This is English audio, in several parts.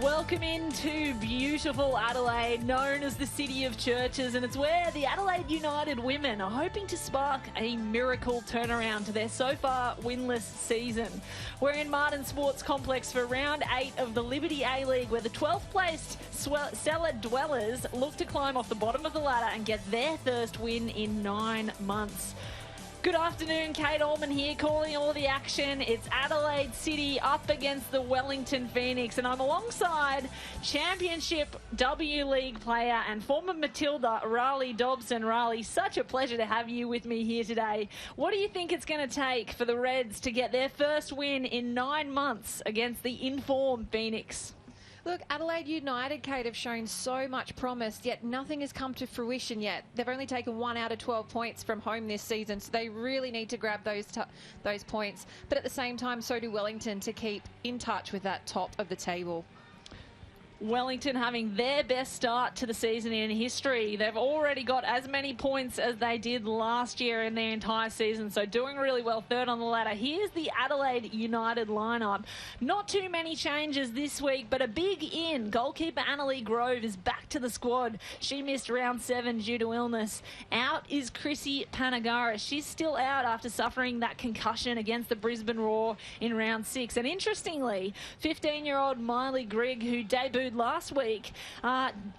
Welcome into beautiful Adelaide, known as the City of Churches, and it's where the Adelaide United women are hoping to spark a miracle turnaround to their so far winless season. We're in Martin Sports Complex for round 8 of the Liberty A-League, where the 12th placed Cellar Dwellers look to climb off the bottom of the ladder and get their first win in 9 months. Good afternoon, Kate Allman here, calling all the action. It's Adelaide City up against the Wellington Phoenix, and I'm alongside Championship W League player and former Matilda, Riley Dobson. Riley, such a pleasure to have you with me here today. What do you think it's going to take for the Reds to get their first win in 9 months against the informed Phoenix? Look, Adelaide United, Kate, have shown so much promise, yet nothing has come to fruition yet. They've only taken 1 out of 12 points from home this season, so they really need to grab those points. But at the same time, so do Wellington to keep in touch with that top of the table. Wellington having their best start to the season in history. They've already got as many points as they did last year in their entire season, so doing really well, third on the ladder. Here's the Adelaide United lineup. Not too many changes this week, but a big in. Goalkeeper Annalie Grove is back to the squad. She missed round 7 due to illness. Out is Chrissy Panagaris. She's still out after suffering that concussion against the Brisbane Roar in round 6. And interestingly, 15-year-old Miley Grigg, who debuted last week,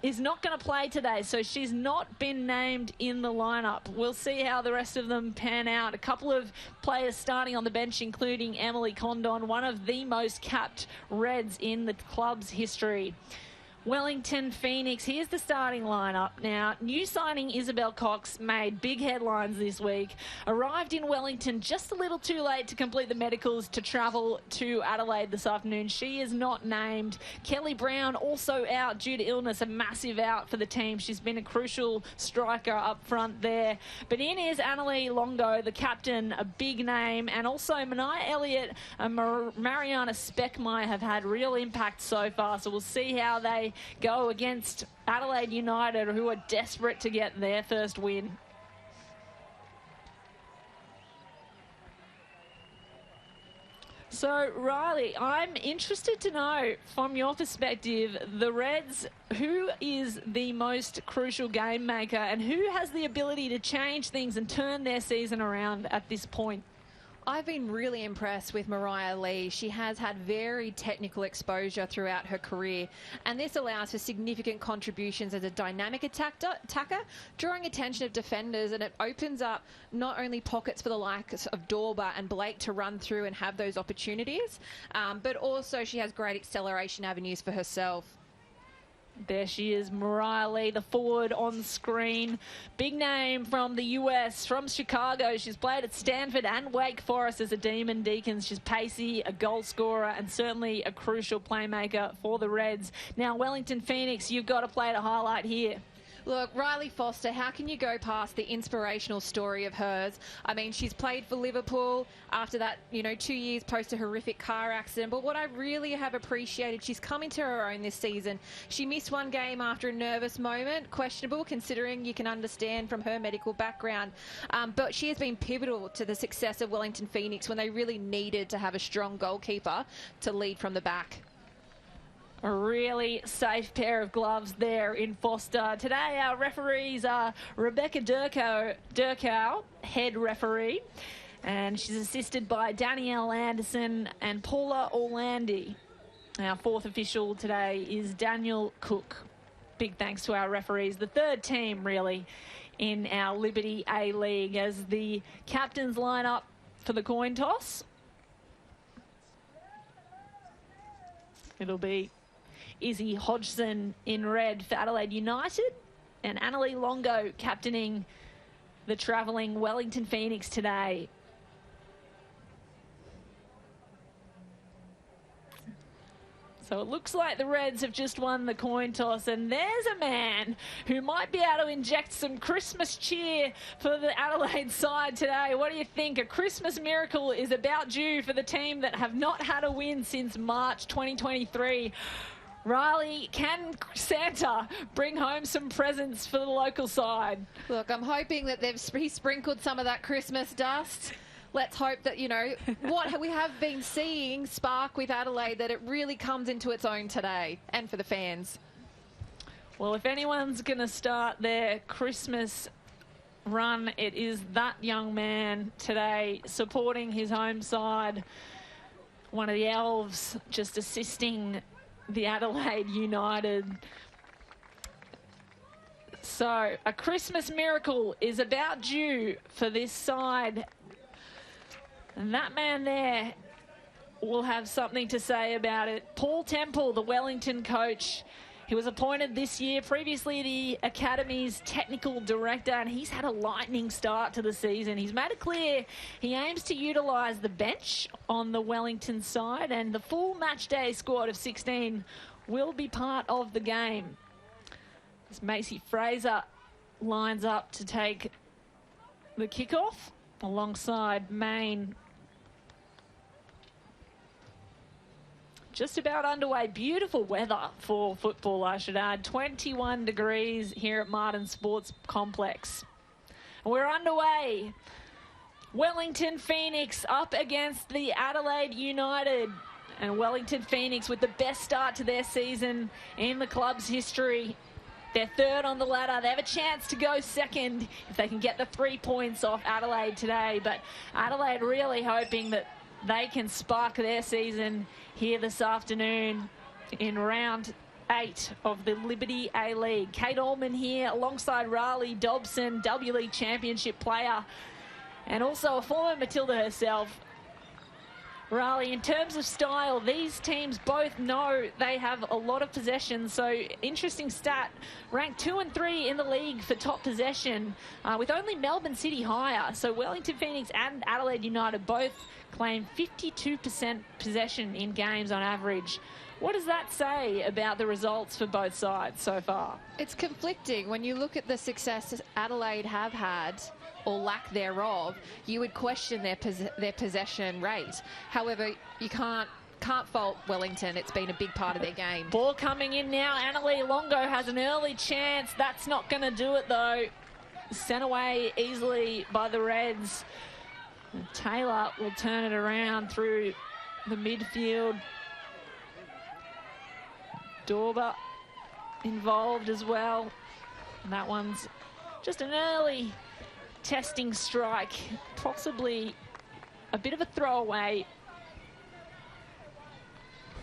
is not going to play today, so she's not been named in the lineup. We'll see how the rest of them pan out. A couple of players starting on the bench, including Emily Condon, one of the most capped Reds in the club's history. Wellington Phoenix, here's the starting lineup. Now, new signing Isabel Cox made big headlines this week. Arrived in Wellington just a little too late to complete the medicals to travel to Adelaide this afternoon. She is not named. Kelly Brown also out due to illness, a massive out for the team. She's been a crucial striker up front there. But in is Annalie Longo, the captain, a big name, and also Manai Elliott and Mariana Speckmeyer have had real impact so far, so we'll see how they go against Adelaide United, who are desperate to get their first win. So, Riley, I'm interested to know, from your perspective, the Reds, who is the most crucial game maker and who has the ability to change things and turn their season around at this point? I've been really impressed with Mariah Lee. She has had very technical exposure throughout her career, and this allows for significant contributions as a dynamic attacker, drawing attention of defenders, and it opens up not only pockets for the likes of Dorba and Blake to run through and have those opportunities, but also she has great acceleration avenues for herself. There she is, Mariah Lee, the forward on screen. Big name from the US, from Chicago. She's played at Stanford and Wake Forest as a Demon Deacons. She's pacey, a goal scorer, and certainly a crucial playmaker for the Reds. Now, Wellington Phoenix, you've got to play to highlight here. Look, Riley Foster, how can you go past the inspirational story of hers? I mean, she's played for Liverpool after that, 2 years post a horrific car accident. But what I really have appreciated, she's come into her own this season. She missed one game after a nervous moment, questionable considering you can understand from her medical background. But she has been pivotal to the success of Wellington Phoenix when they really needed to have a strong goalkeeper to lead from the back. A really safe pair of gloves there in Foster. Today our referees are Rebecca Durkow, head referee, and she's assisted by Danielle Anderson and Paula Orlandi. Our fourth official today is Daniel Cook. Big thanks to our referees. The third team, really, in our Liberty A-League, as the captains line up for the coin toss. It'll be Izzy Hodgson in red for Adelaide United, and Annalie Longo captaining the travelling Wellington Phoenix today. So it looks like the Reds have just won the coin toss, and there's a man who might be able to inject some Christmas cheer for the Adelaide side today. What do you think? A Christmas miracle is about due for the team that have not had a win since March 2023. Riley, can Santa bring home some presents for the local side? Look, I'm hoping that they've sprinkled some of that Christmas dust let's hope that, you know, what we have been seeing spark with Adelaide, that it really comes into its own today and for the fans. Well, if anyone's going to start their Christmas run, it is that young man today, supporting his home side. One of the elves just assisting the Adelaide United. So a Christmas miracle is about due for this side. And that man there will have something to say about it. Paul Temple, the Wellington coach. He was appointed this year, previously the Academy's technical director, and he's had a lightning start to the season. He's made it clear he aims to utilise the bench on the Wellington side, and the full match day squad of 16 will be part of the game. As Macy Fraser lines up to take the kickoff alongside Maine. Just about underway. Beautiful weather for football, I should add. 21 degrees here at Martin Sports Complex. We're underway. Wellington Phoenix up against the Adelaide United. And Wellington Phoenix with the best start to their season in the club's history. They're third on the ladder. They have a chance to go second if they can get the 3 points off Adelaide today. But Adelaide really hoping that they can spark their season here this afternoon in round 8 of the Liberty A-League. Kate Allman here alongside Riley Dobson, W-League Championship player, and also a former Matilda herself. Riley, in terms of style, these teams both know they have a lot of possession. So interesting stat, ranked 2 and 3 in the league for top possession, with only Melbourne City higher. So Wellington Phoenix and Adelaide United both claim 52% possession in games on average. What does that say about the results for both sides so far? It's conflicting. When you look at the success Adelaide have had, or lack thereof, you would question their possession rate. However, you can't fault Wellington. It's been a big part of their game. Ball coming in now. Annalie Longo has an early chance. That's not going to do it, though. Sent away easily by the Reds. And Taylor will turn it around through the midfield. Dorber involved as well. And that one's just an early testing strike, possibly a bit of a throwaway,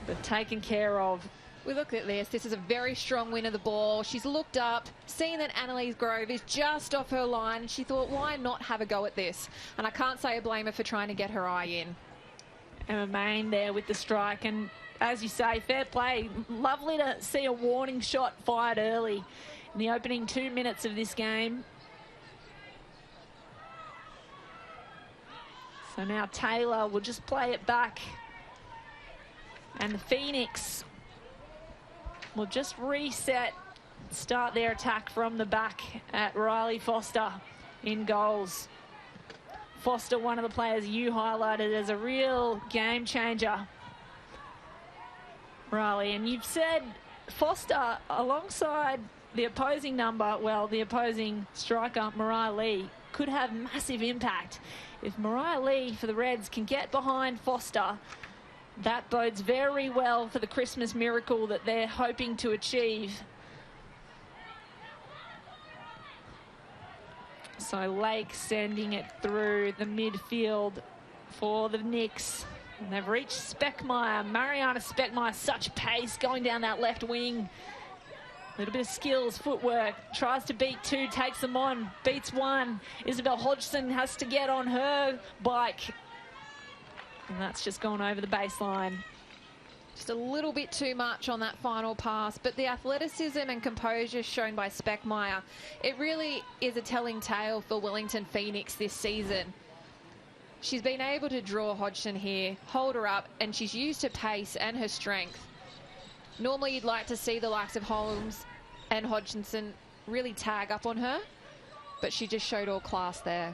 but taken care of. We look at this. This is a very strong win of the ball. She's looked up, seen that Annalise Grove is just off her line. She thought, why not have a go at this? And I can't say I blame her for trying to get her eye in. Emma Main there with the strike. And as you say, fair play. Lovely to see a warning shot fired early in the opening 2 minutes of this game. So now Taylor will just play it back. And the Phoenix will just reset, start their attack from the back at Riley Foster in goals. Foster, one of the players you highlighted as a real game changer, Riley. And you've said Foster alongside the opposing the opposing striker, Mariah Lee, could have massive impact. If Mariah Lee for the Reds can get behind Foster, that bodes very well for the Christmas miracle that they're hoping to achieve. So Lake sending it through the midfield for the Knicks. And they've reached Speckmeyer. Mariana Speckmeyer, such pace going down that left wing. A little bit of skills, footwork, tries to beat two, takes them on, beats one. Isabel Hodgson has to get on her bike. And that's just gone over the baseline. Just a little bit too much on that final pass, but the athleticism and composure shown by Speckmeyer, it really is a telling tale for Wellington Phoenix this season. She's been able to draw Hodgson here, hold her up, and she's used her pace and her strength. Normally you'd like to see the likes of Holmes and Hodgson really tag up on her, but she just showed all class there.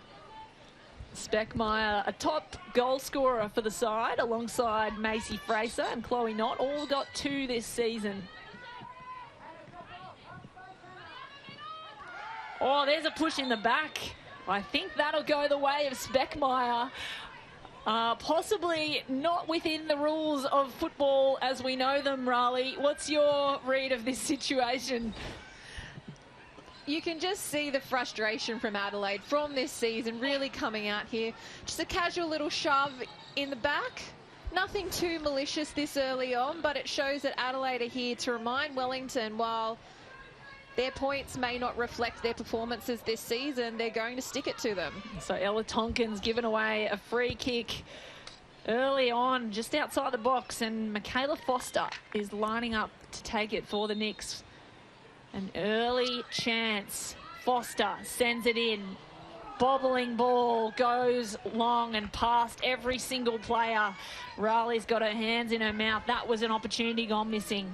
Speckmeyer, a top goal scorer for the side, alongside Macy Fraser and Chloe Knott, all got 2 this season. Oh, there's a push in the back. I think that'll go the way of Speckmeyer. Possibly not within the rules of football as we know them, Raleigh. What's your read of this situation? You can just see the frustration from Adelaide from this season really coming out here. Just a casual little shove in the back. Nothing too malicious this early on, but it shows that Adelaide are here to remind Wellington, while their points may not reflect their performances this season, they're going to stick it to them. So Ella Tonkin's given away a free kick early on, just outside the box, and Michaela Foster is lining up to take it for the Knicks. An early chance. Foster sends it in. Bobbling ball goes long and past every single player. Raleigh's got her hands in her mouth. That was an opportunity gone missing.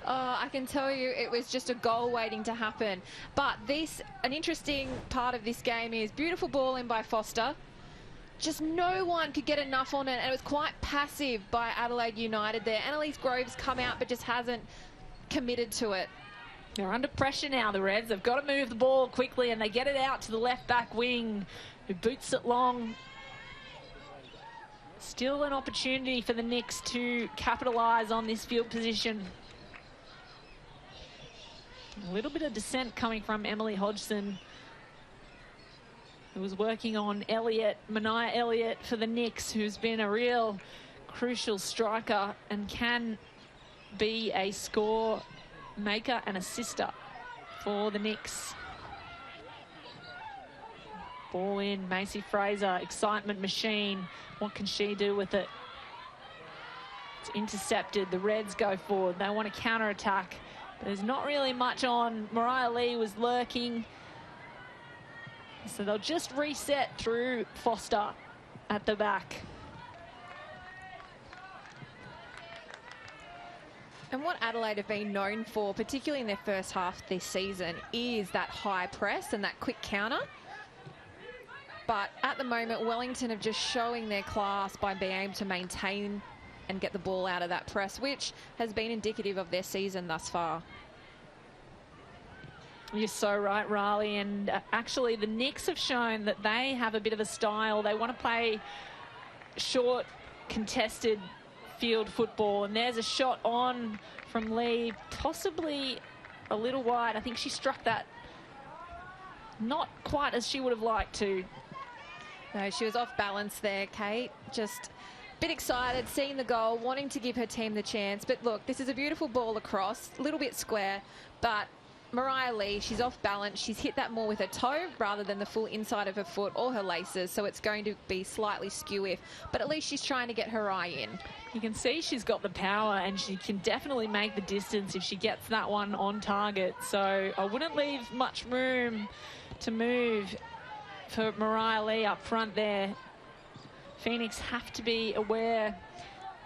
I can tell you it was just a goal waiting to happen. But an interesting part of this game is beautiful ball in by Foster. Just no one could get enough on it, and it was quite passive by Adelaide United there. Annalise Groves come out but just hasn't committed to it. They're under pressure now, the Reds. They've got to move the ball quickly, and they get it out to the left back wing, who boots it long. Still an opportunity for the Knicks to capitalise on this field position. A little bit of dissent coming from Emily Hodgson, who was working on Mania Elliott for the Knicks, who's been a real crucial striker and can be a score maker and assister for the Knicks. Ball in, Macy Fraser, excitement machine. What can she do with it? It's intercepted. The Reds go forward. They want to counter-attack. There's not really much on. Mariah Lee was lurking. So they'll just reset through Foster at the back. And what Adelaide have been known for, particularly in their first half this season, is that high press and that quick counter. But at the moment, Wellington are just showing their class by being able to maintain and get the ball out of that press, which has been indicative of their season thus far. You're so right, Raleigh. And actually, the Knicks have shown that they have a bit of a style. They want to play short, contested field football. And there's a shot on from Lee, possibly a little wide. I think she struck that not quite as she would have liked to. No, she was off balance there, Kate. Just a bit excited, seeing the goal, wanting to give her team the chance. But look, this is a beautiful ball across, a little bit square, but Mariah Lee, she's off balance. She's hit that more with her toe rather than the full inside of her foot or her laces, so it's going to be slightly skew-if, but at least she's trying to get her eye in. You can see she's got the power, and she can definitely make the distance if she gets that one on target. So I wouldn't leave much room to move for Mariah Lee up front there. Phoenix have to be aware.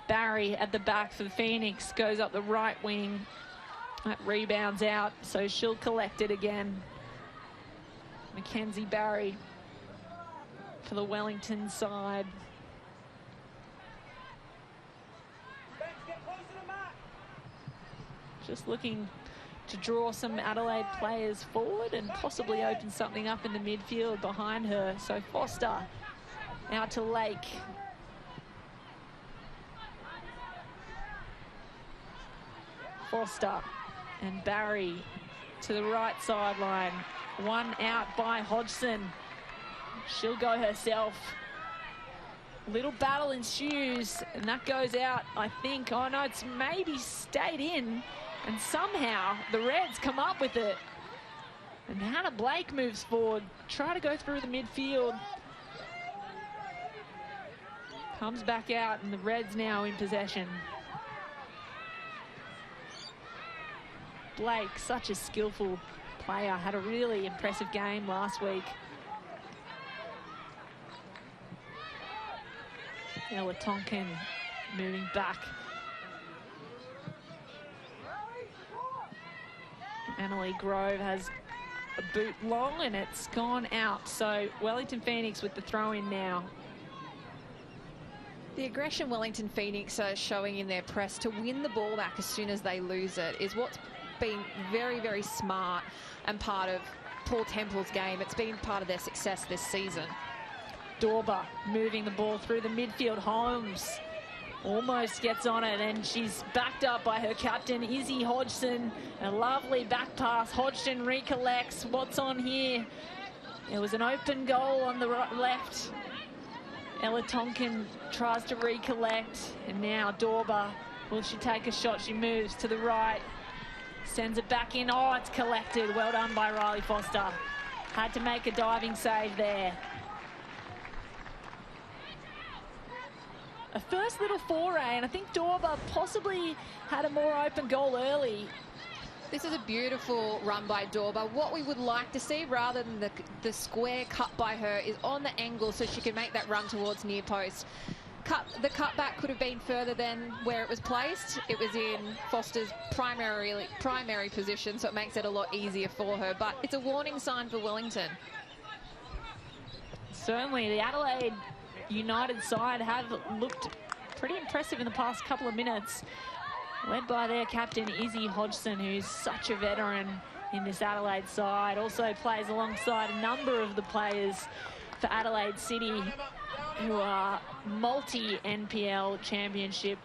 Barry at the back for the Phoenix goes up the right wing. That rebounds out, so she'll collect it again. Mackenzie Barry for the Wellington side. Just looking to draw some Adelaide players forward and possibly open something up in the midfield behind her. So Foster out to Lake. Foster and Barry to the right sideline. One out by Hodgson. She'll go herself. Little battle ensues, and that goes out, I think. Oh no, it's maybe stayed in, and somehow the Reds come up with it. And Hannah Blake moves forward, try to go through the midfield. Comes back out, and the Reds now in possession. Blake, such a skillful player, had a really impressive game last week. Ella Tonkin moving back. Annalie Grove has a boot long and it's gone out. So Wellington Phoenix with the throw in now. The aggression Wellington Phoenix are showing in their press to win the ball back as soon as they lose it is what's been very, very smart and part of Paul Temple's game. It's been part of their success this season. Dorber moving the ball through the midfield. Holmes almost gets on it, and she's backed up by her captain, Izzy Hodgson. A lovely back pass. Hodgson recollects. What's on here? There was an open goal on the left. Ella Tonkin tries to recollect, and now Dorber, will she take a shot? She moves to the right, sends it back in. Oh, it's collected. Well done by Riley Foster. Had to make a diving save there. A first little foray, and I think Dorber possibly had a more open goal early. This is a beautiful run by Dorber. What we would like to see, rather than the square cut by her, is on the angle so she can make that run towards near post. The cutback could have been further than where it was placed. It was in Foster's primary position, so it makes it a lot easier for her. But it's a warning sign for Wellington. Certainly, the Adelaide United side have looked pretty impressive in the past couple of minutes, led by their captain Izzy Hodgson, who's such a veteran in this Adelaide side. Also plays alongside a number of the players for Adelaide City who are multi-NPL championship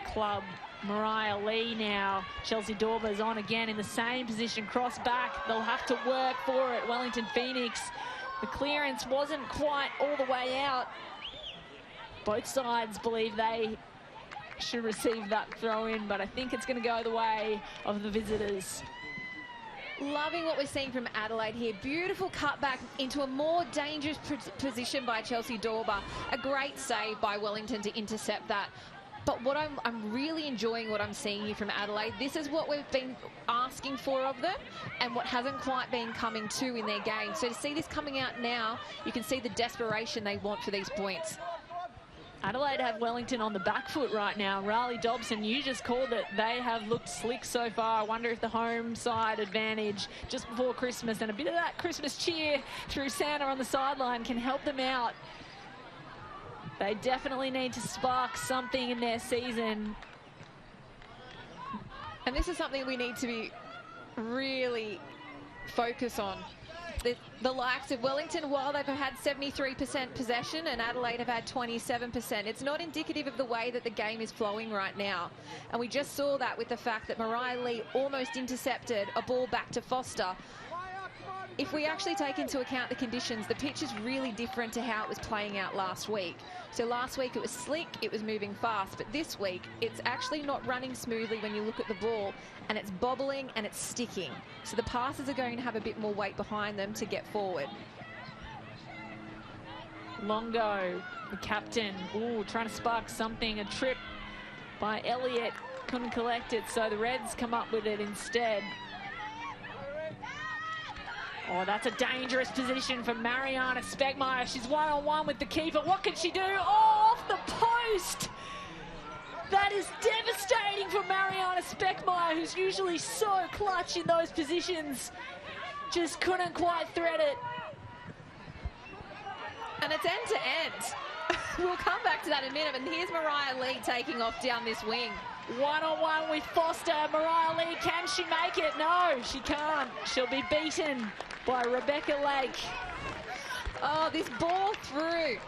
club. Mariah Lee now. Chelsea Dorber's on again in the same position, cross back. They'll have to work for it. Wellington Phoenix, the clearance wasn't quite all the way out. Both sides believe they should receive that throw in, but I think it's going to go the way of the visitors. Loving what we're seeing from Adelaide here. Beautiful cutback into a more dangerous position by Chelsea Dorber. A great save by Wellington to intercept that. But what I'm really enjoying what I'm seeing here from Adelaide. This is what we've been asking for of them and what hasn't quite been coming to in their game. So to see this coming out now, you can see the desperation they want for these points. Adelaide have Wellington on the back foot right now. Riley Dobson, you just called it. They have looked slick so far. I wonder if the home side advantage just before Christmas and a bit of that Christmas cheer through Santa on the sideline can help them out. They definitely need to spark something in their season. And this is something we need to be really focused on. The likes of Wellington, while they've had 73% possession and Adelaide have had 27%, it's not indicative of the way that the game is flowing right now. And we just saw that with the fact that Mariah Lee almost intercepted a ball back to Foster. If we actually take into account the conditions, the pitch is really different to how it was playing out last week. So last week it was slick, it was moving fast, but this week it's actually not running smoothly when you look at the ball, and it's bobbling and it's sticking. So the passes are going to have a bit more weight behind them to get forward. Longo, the captain, trying to spark something. A trip by Elliott, couldn't collect it, so the Reds come up with it instead. Oh, that's a dangerous position for Mariana Speckmeyer. She's one-on-one with the keeper. What can she do? Oh, off the post! That is devastating for Mariana Speckmeyer, who's usually so clutch in those positions. Just couldn't quite thread it. And it's end-to-end. We'll come back to that in a minute. And here's Mariah Lee taking off down this wing. One-on-one with Foster. Mariah Lee, can she make it? No, she can't. She'll be beaten by Rebecca Lake. Oh, this ball through.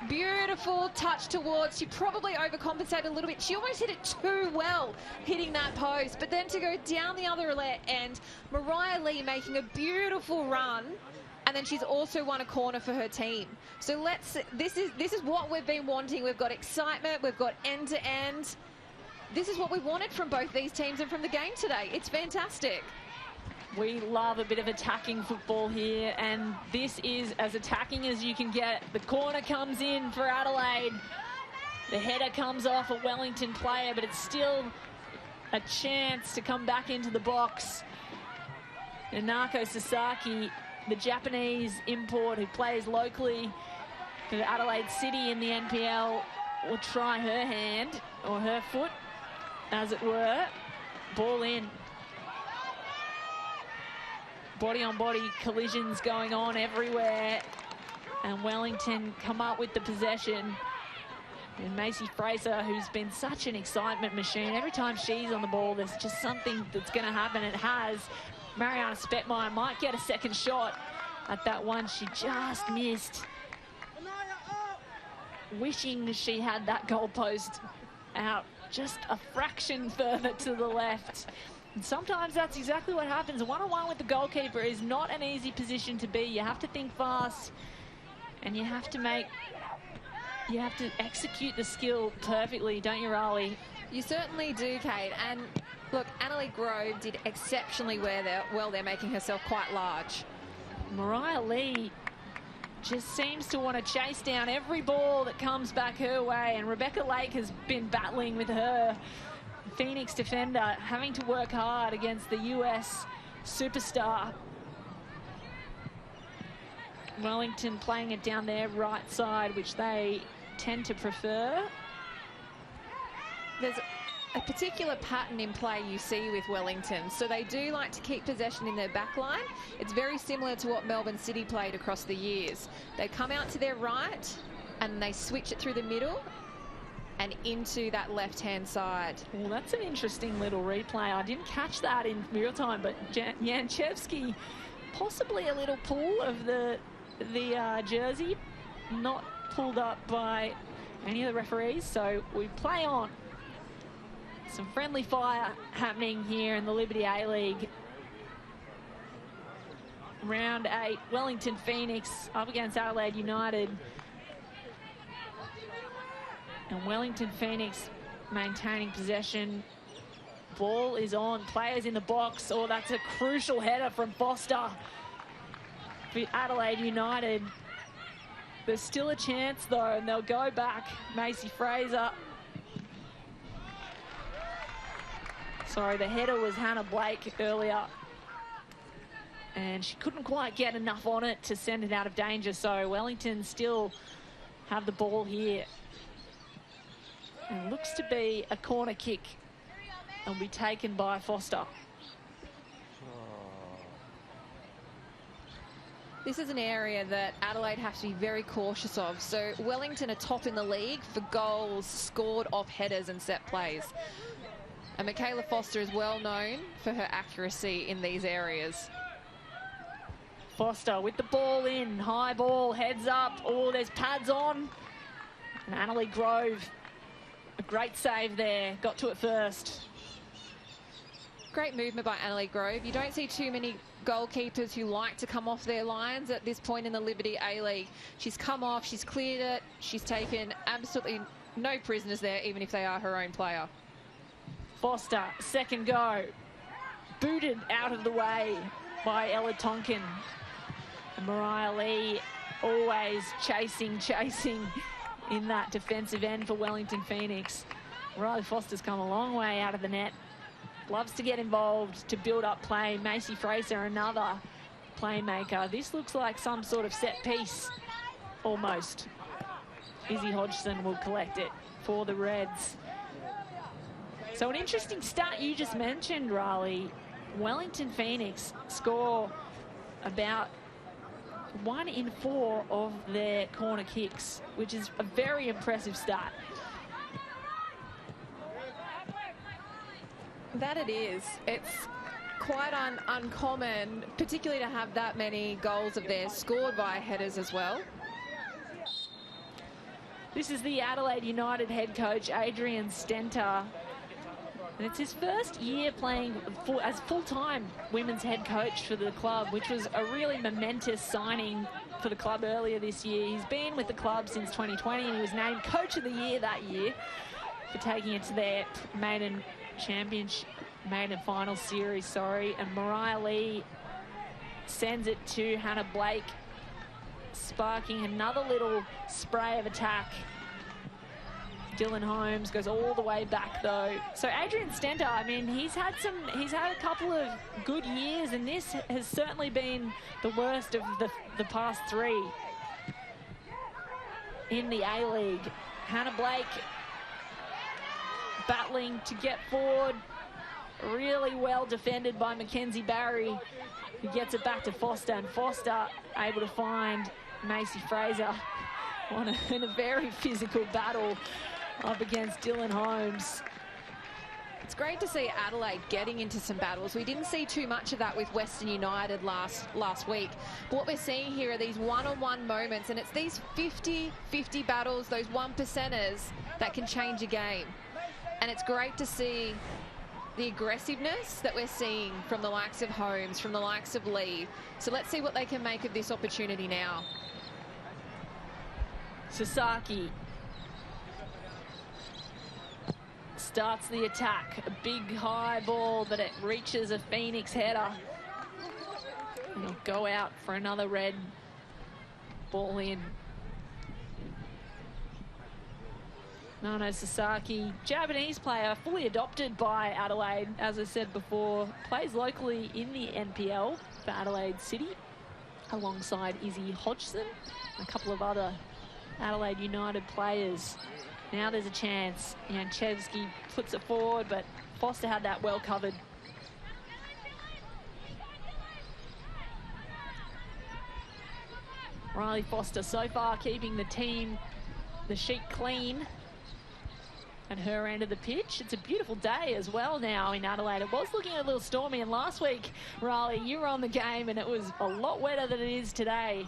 Beautiful touch towards. She probably overcompensated a little bit. She almost hit it too well, hitting that post. But then to go down the other end, Mariah Lee making a beautiful run. And then she's also won a corner for her team. So this is what we've been wanting. We've got excitement. We've got end-to-end. This is what we wanted from both these teams and from the game today. It's fantastic. We love a bit of attacking football here, and this is as attacking as you can get. The corner comes in for Adelaide. The header comes off a Wellington player, but it's still a chance to come back into the box. Nanako Sasaki, the Japanese import who plays locally for Adelaide City in the NPL, will try her hand, or her foot, as it were. Ball in. Body-on-body collisions going on everywhere. And Wellington come up with the possession. And Macy Fraser, who's been such an excitement machine. Every time she's on the ball, there's just something that's going to happen. It has. Mariana Speckmeyer might get a second shot at that one. She just missed. wishing she had that goalpost out just a fraction further to the left. And sometimes that's exactly what happens. One-on-one with the goalkeeper is not an easy position to be. You have to think fast, and you have to execute the skill perfectly, don't you, Raleigh? You certainly do, Kate. And look, Adelaide Grove did exceptionally well. They're making herself quite large. Mariah Lee just seems to want to chase down every ball that comes back her way, and Rebecca Lake has been battling with her Phoenix defender, having to work hard against the US superstar. Wellington playing it down their right side, which they tend to prefer. There's a particular pattern in play you see with Wellington. So they do like to keep possession in their back line. It's very similar to what Melbourne City played across the years. They come out to their right and they switch it through the middle and into that left-hand side. Well, that's an interesting little replay. I didn't catch that in real time, but Janchevsky, possibly a little pull of the jersey, not pulled up by any of the referees, so we play on. Some friendly fire happening here in the Liberty A-League. Round 8, Wellington Phoenix up against Adelaide United. And Wellington Phoenix maintaining possession. Ball is on, players in the box. Oh, that's a crucial header from Foster for Adelaide United. There's still a chance though, and they'll go back. Macy Fraser. Sorry, the header was Hannah Blake earlier, and she couldn't quite get enough on it to send it out of danger. So Wellington still have the ball here. And looks to be a corner kick and will be taken by Foster. This is an area that Adelaide have to be very cautious of. So Wellington are top in the league for goals scored off headers and set plays. And Michaela Foster is well known for her accuracy in these areas. Foster with the ball in, high ball, heads up. Oh, there's pads on. And Adelaide Grove, a great save there, got to it first. Great movement by Adelaide Grove. You don't see too many goalkeepers who like to come off their lines at this point in the Liberty A-League. She's come off, she's cleared it, she's taken absolutely no prisoners there, even if they are her own player. Foster, second go. Booted out of the way by Ella Tonkin. And Mariah Lee always chasing in that defensive end for Wellington Phoenix. Riley Foster's come a long way out of the net. Loves to get involved to build up play. Macy Fraser, another playmaker. This looks like some sort of set piece, almost. Izzy Hodgson will collect it for the Reds. So an interesting stat you just mentioned, Raleigh. Wellington Phoenix score about 1 in 4 of their corner kicks, which is a very impressive stat. That it is. It's quite uncommon, particularly to have that many goals of theirs scored by headers as well. This is the Adelaide United head coach, Adrian Stenter. And it's his first year playing as full-time women's head coach for the club, which was a really momentous signing for the club earlier this year. He's been with the club since 2020, and he was named Coach of the Year that year for taking it to their maiden final series, and Mariah Lee sends it to Hannah Blake, sparking another little spray of attack. Dylan Holmes goes all the way back though. So Adrian Stenter, I mean, he's had a couple of good years, and this has certainly been the worst of the past 3 in the A-League. Hannah Blake battling to get forward, really well defended by Mackenzie Barry, who gets it back to Foster, and Foster able to find Macy Fraser in a very physical battle up against Dylan Holmes. It's great to see Adelaide getting into some battles. We didn't see too much of that with Western United last week. But what we're seeing here are these one-on-one moments, and it's these 50-50 battles, those 1%ers that can change a game. And it's great to see the aggressiveness that we're seeing from the likes of Holmes, from the likes of Lee. So let's see what they can make of this opportunity now. Sasaki starts the attack. A big high ball, but it reaches a Phoenix header. And he'll go out for another red. Ball in. Nano Sasaki, Japanese player, fully adopted by Adelaide, as I said before, plays locally in the NPL for Adelaide City, alongside Izzy Hodgson and a couple of other Adelaide United players. Now there's a chance. Janchevsky puts it forward, but Foster had that well covered. Riley Foster so far keeping the team, the sheet clean at her end of the pitch. It's a beautiful day as well now in Adelaide. It was looking a little stormy, and last week, Riley, you were on the game and it was a lot wetter than it is today.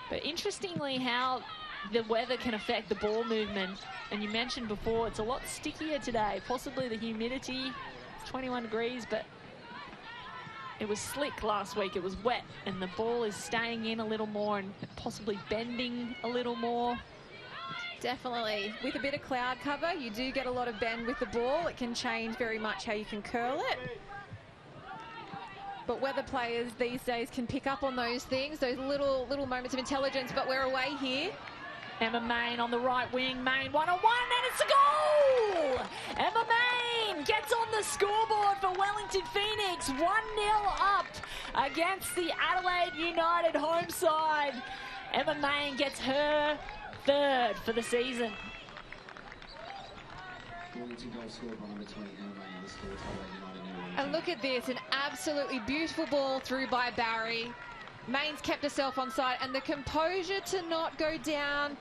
But interestingly, how the weather can affect the ball movement. And you mentioned before, it's a lot stickier today. Possibly the humidity, it's 21 degrees, but it was slick last week. It was wet, and the ball is staying in a little more and possibly bending a little more. Definitely. With a bit of cloud cover, you do get a lot of bend with the ball. It can change very much how you can curl it. But weather players these days can pick up on those things, those little moments of intelligence. But we're away here. Emma Main on the right wing. Main one-on-one, and it's a goal! Emma Main gets on the scoreboard for Wellington Phoenix. 1-0 up against the Adelaide United home side. Emma Main gets her third for the season. And look at this, an absolutely beautiful ball through by Barry. Main's kept herself on side, and the composure to not go down,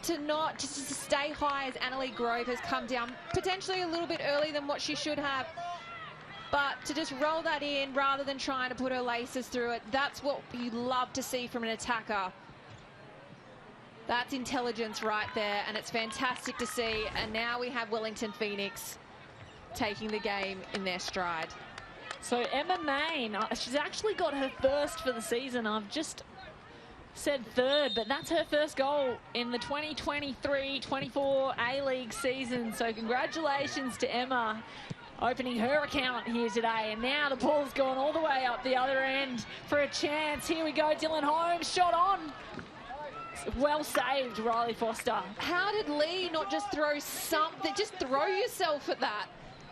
to stay high as Annalie Grove has come down potentially a little bit earlier than what she should have. But to just roll that in rather than trying to put her laces through it, that's what you love to see from an attacker. That's intelligence right there, and it's fantastic to see. And now we have Wellington Phoenix taking the game in their stride. So Emma Main, she's actually got her first for the season. I've just said third, but that's her first goal in the 2023-24 A-League season. So congratulations to Emma, opening her account here today. And now the ball's gone all the way up the other end for a chance. Here we go, Dylan Holmes, shot on. Well saved, Riley Foster. How did Lee not just throw something? Just throw yourself at that.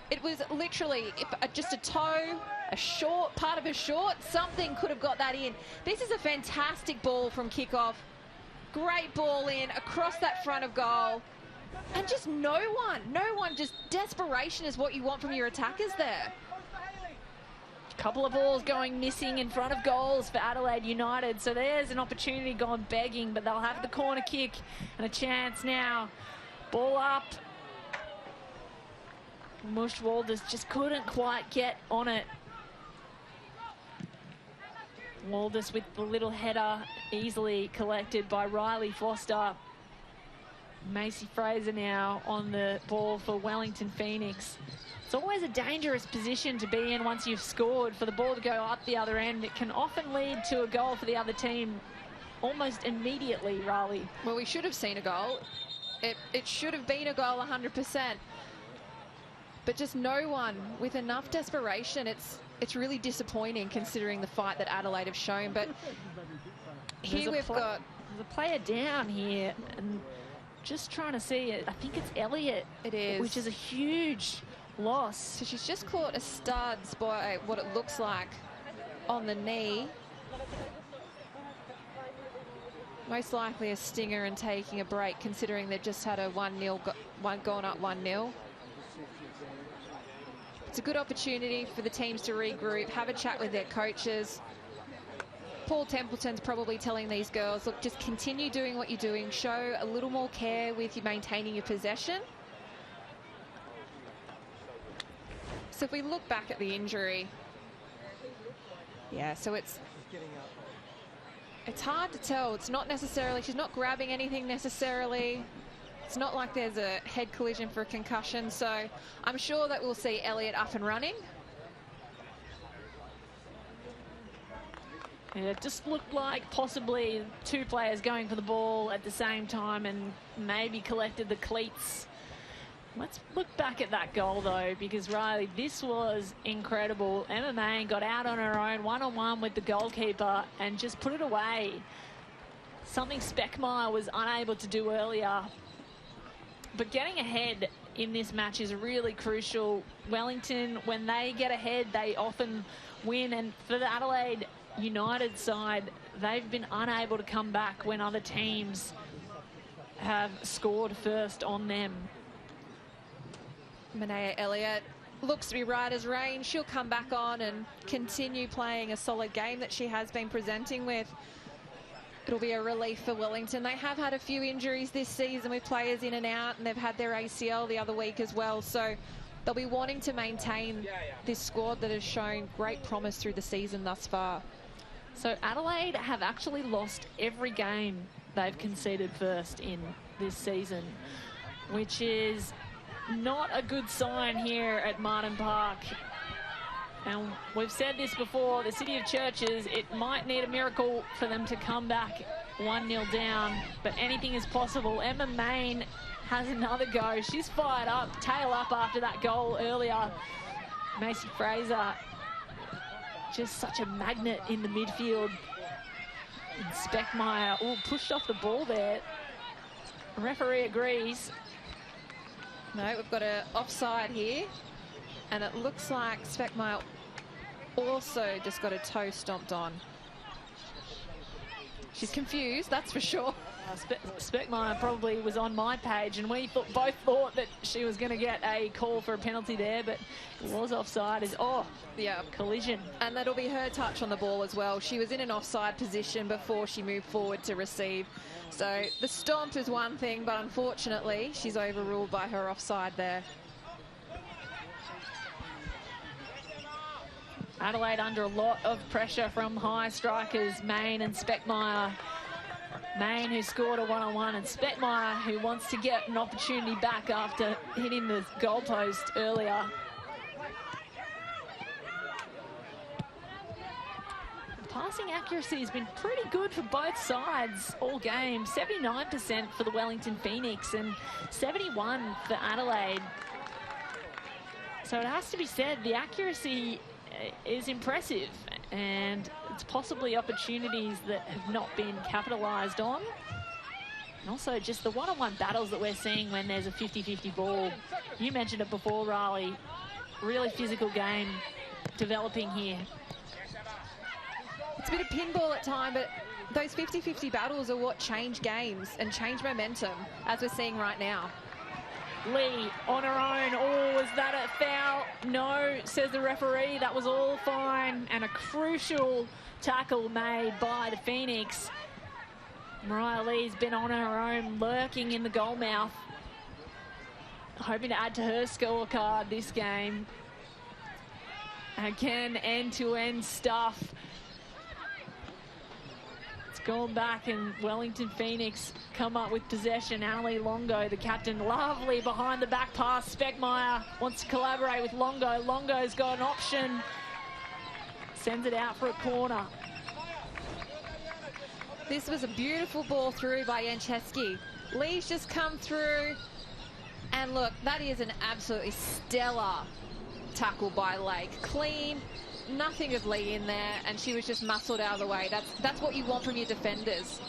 It was literally just a toe, a short, part of a short, something could have got that in. This is a fantastic ball from kickoff. Great ball in, across that front of goal. And just no one, just desperation is what you want from your attackers there. Couple of balls going missing in front of goals for Adelaide United. So there's an opportunity going begging, but they'll have the corner kick and a chance now. Ball up. Mush Walders just couldn't quite get on it. Walders with the little header, easily collected by Riley Foster. Macy Fraser now on the ball for Wellington Phoenix. It's always a dangerous position to be in once you've scored. For the ball to go up the other end, it can often lead to a goal for the other team almost immediately, Riley. Well, we should have seen a goal. It should have been a goal 100%. But just no one with enough desperation. It's really disappointing considering the fight that Adelaide have shown. But here we've got... There's a player down here, and just trying to see it. I think it's Elliott. It is. Which is a huge loss. So she's just caught a studs by what it looks like on the knee. Most likely a stinger and taking a break, considering they've just had a 1-0, gone up 1-0. It's a good opportunity for the teams to regroup, have a chat with their coaches. Paul Templeton's probably telling these girls, look, just continue doing what you're doing. Show a little more care with you maintaining your possession. So if we look back at the injury, yeah, so it's hard to tell. It's not necessarily, she's not grabbing anything necessarily. It's not like there's a head collision for a concussion. So I'm sure that we'll see Elliott up and running. Yeah, it just looked like possibly two players going for the ball at the same time and maybe collected the cleats. Let's look back at that goal, though, because, Riley, this was incredible. Emma Main got out on her own, one-on-one with the goalkeeper, and just put it away. Something Speckmeyer was unable to do earlier. But getting ahead in this match is really crucial. Wellington, when they get ahead, they often win. And for the Adelaide United side, they've been unable to come back when other teams have scored first on them. Manea Elliott looks to be right as rain. She'll come back on and continue playing a solid game that she has been presenting with. It'll be a relief for Wellington. They have had a few injuries this season with players in and out, and they've had their ACL the other week as well. So they'll be wanting to maintain this squad that has shown great promise through the season thus far. So Adelaide have actually lost every game they've conceded first in this season, which is not a good sign here at Martin Park. And we've said this before, the City of Churches, it might need a miracle for them to come back 1-0 down, but anything is possible. Emma Main has another go. She's fired up, tail up after that goal earlier. Macy Fraser, just such a magnet in the midfield. And Speckmeyer, pushed off the ball there. The referee agrees. No, we've got an offside here, and it looks like Speckmeyer also just got a toe stomped on. She's confused, that's for sure. Speckmeyer probably was on my page, and we both thought that she was going to get a call for a penalty there, but it was offside. Yeah, collision. And that'll be her touch on the ball as well. She was in an offside position before she moved forward to receive. So the stomp is one thing, but unfortunately she's overruled by her offside there. Adelaide under a lot of pressure from high strikers, Main and Speckmeyer. Main, who scored a one-on-one, and Speckmeyer, who wants to get an opportunity back after hitting the goalpost earlier. Passing accuracy has been pretty good for both sides all game. 79% for the Wellington Phoenix and 71% for Adelaide. So it has to be said, the accuracy is impressive, and it's possibly opportunities that have not been capitalised on. And also just the one-on-one battles that we're seeing when there's a 50-50 ball. You mentioned it before, Riley. Really physical game developing here. It's a bit of pinball at time, but those 50-50 battles are what change games and change momentum, as we're seeing right now. Lee on her own. Oh, was that a foul? No, says the referee. That was all fine. And a crucial tackle made by the Phoenix. Mariah Lee's been on her own, lurking in the goal mouth, hoping to add to her scorecard this game. Again, end-to-end stuff. Gone back, and Wellington Phoenix come up with possession. Annalie Longo, the captain, lovely behind the back pass. Speckmeyer wants to collaborate with Longo. Longo's got an option. Sends it out for a corner. This was a beautiful ball through by Yancheski. Lee's just come through. And look, that is an absolutely stellar tackle by Lake. Clean. Nothing of Lee in there, and she was just muscled out of the way. That's what you want from your defenders.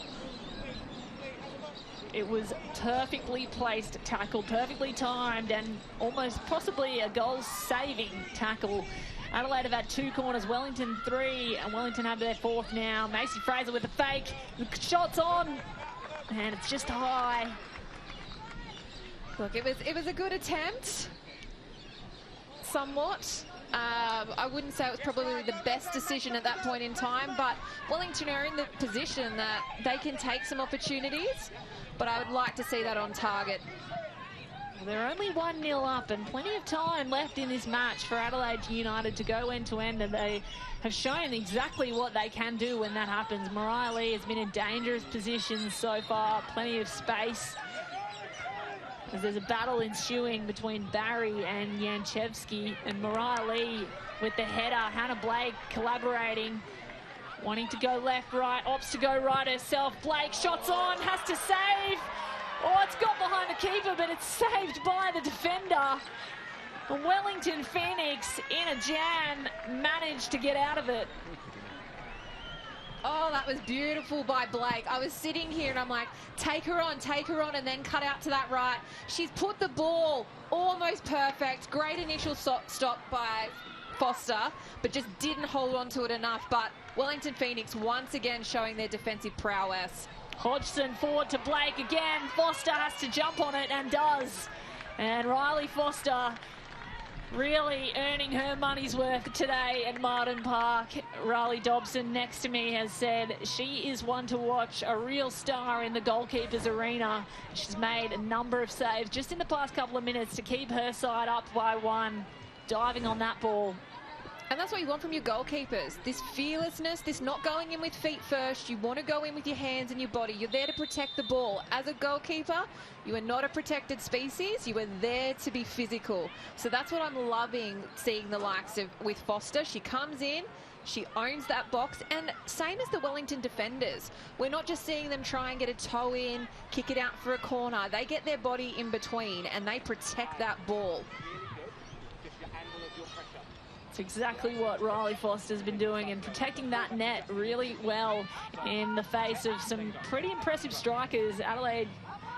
It was perfectly placed tackle, perfectly timed, and almost possibly a goal-saving tackle. Adelaide have had 2 corners, Wellington 3, and Wellington have their 4th now. Macy Fraser with a fake. The shot's on, and it's just high. Look, it was a good attempt, somewhat. I wouldn't say it was probably the best decision at that point in time, but Wellington are in the position that they can take some opportunities, but I would like to see that on target. They're only 1-0 up and plenty of time left in this match for Adelaide United to go end-to-end, and they have shown exactly what they can do when that happens. Mariah Lee has been in dangerous positions so far, plenty of space, as there's a battle ensuing between Barry and Yanchevsky, and Mariah Lee with the header. Hannah Blake collaborating, wanting to go left, right, opts to go right herself. Blake shots on, has to save. Oh, it's got behind the keeper, but it's saved by the defender. The Wellington Phoenix, in a jam, managed to get out of it. Oh, that was beautiful by Blake. I was sitting here and I'm like, take her on, and then cut out to that right. She's put the ball almost perfect. Great initial stop by Foster, but just didn't hold on to it enough. But Wellington Phoenix once again showing their defensive prowess. Hodgson forward to Blake again. Foster has to jump on it and does. And Riley Foster really earning her money's worth today at Martin Park. Riley Dobson next to me has said she is one to watch, a real star in the goalkeeper's arena. She's made a number of saves just in the past couple of minutes to keep her side up by 1, diving on that ball. And that's what you want from your goalkeepers. This fearlessness, this not going in with feet first. You want to go in with your hands and your body. You're there to protect the ball. As a goalkeeper, you are not a protected species. You are there to be physical. So that's what I'm loving seeing the likes of with Foster. She comes in, she owns that box, and same as the Wellington defenders. We're not just seeing them try and get a toe in, kick it out for a corner. They get their body in between and they protect that ball. Exactly what Riley Foster's been doing and protecting that net really well in the face of some pretty impressive strikers Adelaide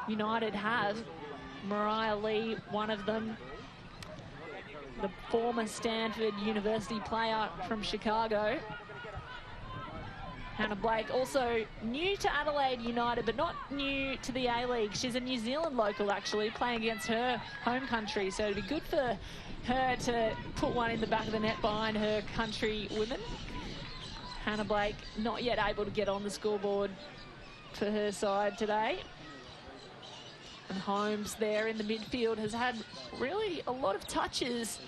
United have. Mariah Lee, one of them, the former Stanford University player from Chicago. Hannah Blake, also new to Adelaide United, but not new to the A-League. She's a New Zealand local, actually, playing against her home country, so it'd be good for her to put one in the back of the net behind her country women. Hannah Blake not yet able to get on the scoreboard for her side today. And Holmes there in the midfield has had really a lot of touches,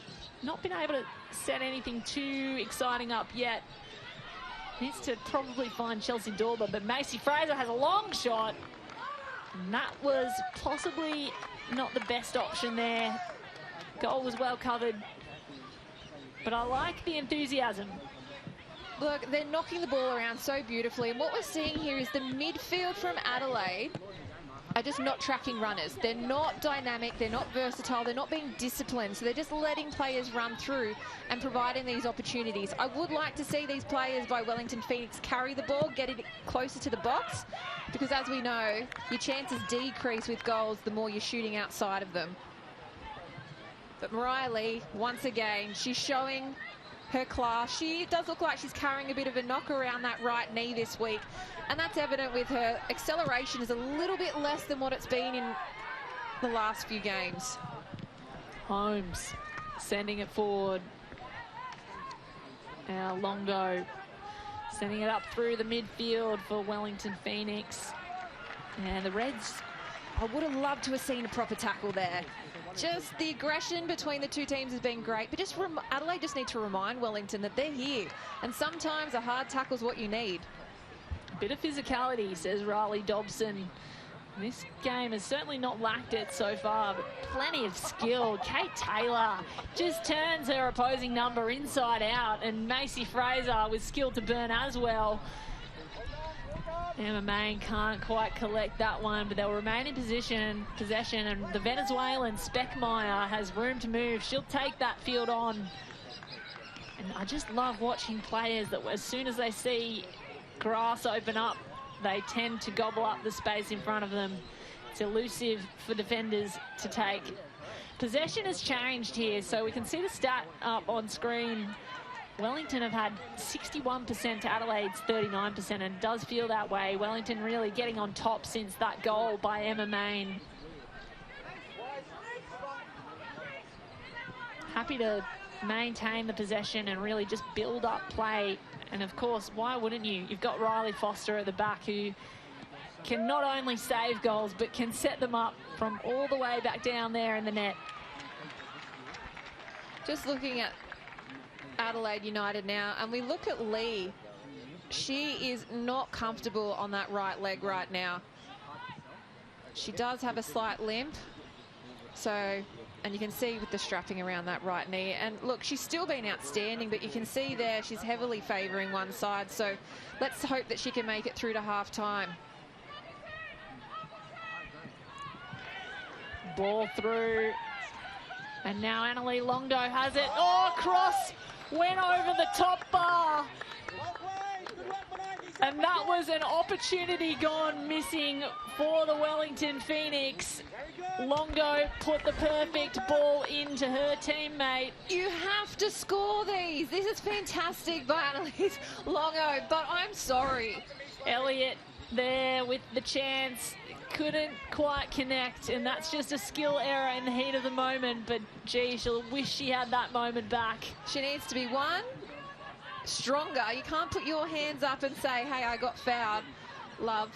not been able to set anything too exciting up yet. Needs to probably find Chelsea Dorber, but Macy Fraser has a long shot. And that was possibly not the best option there. Goal was well covered, but I like the enthusiasm. Look, they're knocking the ball around so beautifully, and what we're seeing here is the midfield from Adelaide are just not tracking runners. They're not dynamic, they're not versatile, they're not being disciplined, so they're just letting players run through and providing these opportunities. I would like to see these players by Wellington Phoenix carry the ball, get it closer to the box, because as we know, your chances decrease with goals the more you're shooting outside of them. But Mariah Lee, once again, she's showing her class. She does look like she's carrying a bit of a knock around that right knee this week, and that's evident with her acceleration is a little bit less than what it's been in the last few games. Holmes sending it forward. Now Longo sending it up through the midfield for Wellington Phoenix. And the Reds, I would have loved to have seen a proper tackle there. Just the aggression between the two teams has been great, but just Adelaide just need to remind Wellington that they're here, and sometimes a hard tackle is what you need. a bit of physicality, says Riley Dobson. This game has certainly not lacked it so far, but plenty of skill. Kate Taylor just turns her opposing number inside out, and Macy Fraser with skill to burn as well. Emma Main can't quite collect that one, but they'll remain in possession, and the Venezuelan Speckmeyer has room to move. She'll take that field on. And I just love watching players that as soon as they see grass open up, they tend to gobble up the space in front of them. It's elusive for defenders to take. Possession has changed here, so we can see the stat up on screen. Wellington have had 61% to Adelaide's 39%, and it does feel that way. Wellington really getting on top since that goal by Emma Main. Happy to maintain the possession and really just build up play. And of course, why wouldn't you? You've got Riley Foster at the back, who can not only save goals, but can set them up from all the way back down there in the net. Just looking at Adelaide United now, and we look at Lee. She is not comfortable on that right leg right now. She does have a slight limp. So, and you can see with the strapping around that right knee. And look, she's still been outstanding, but you can see there she's heavily favouring one side. So let's hope that she can make it through to half-time. Ball through. And now Annalie Longo has it. Oh, cross went over the top bar. And that was an opportunity gone missing for the Wellington Phoenix. Longo put the perfect ball into her teammate. You have to score these. This is fantastic by Annalise Longo, but I'm sorry. Elliott there with the chance. Couldn't quite connect, and that's just a skill error in the heat of the moment, but gee, she'll wish she had that moment back. She needs to be one, stronger. You can't put your hands up and say, hey, I got fouled. Love.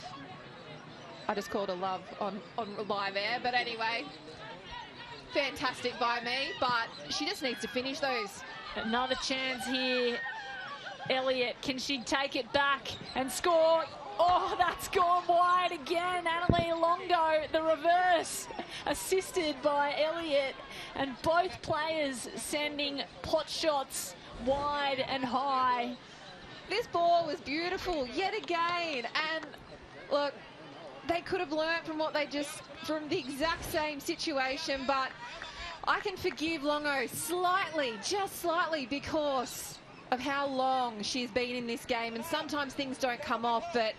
I just called her love on live air, but anyway, fantastic by me, but she just needs to finish those. Another chance here. Elliott, can she take it back and score? Oh, that's gone wide again. Annalie Longo, the reverse, assisted by Elliott, and both players sending pot shots wide and high. This ball was beautiful yet again, and look, they could have learnt from from the exact same situation, but I can forgive Longo slightly, just slightly, because of how long she's been in this game, and sometimes things don't come off, but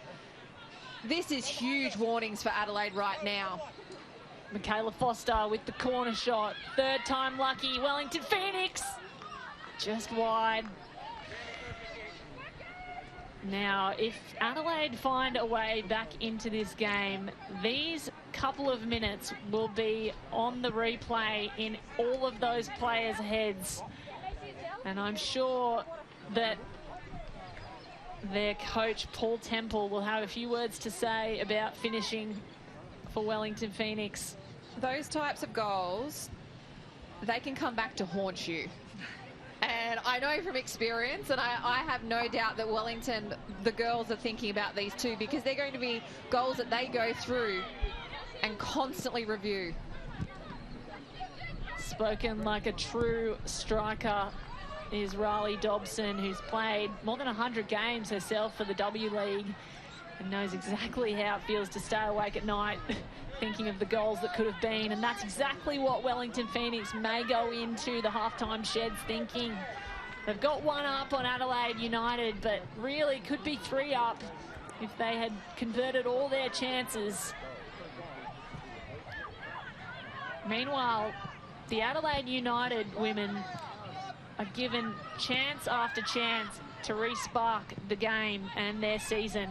this is huge warnings for Adelaide right now. Michaela Foster with the corner shot. Third time lucky. Wellington Phoenix just wide. Now, if Adelaide find a way back into this game, these couple of minutes will be on the replay in all of those players' heads. And I'm sure that their coach, Paul Temple, will have a few words to say about finishing for Wellington Phoenix. Those types of goals, they can come back to haunt you. And I know from experience, and I have no doubt that Wellington, the girls are thinking about these too, because they're going to be goals that they go through and constantly review. Spoken like a true striker is Riley Dobson, who's played more than 100 games herself for the W League and knows exactly how it feels to stay awake at night thinking of the goals that could have been, and that's exactly what Wellington Phoenix may go into the halftime sheds thinking. They've got one up on Adelaide United, but really could be 3 up if they had converted all their chances. Meanwhile, the Adelaide United women are given chance after chance to re-spark the game and their season.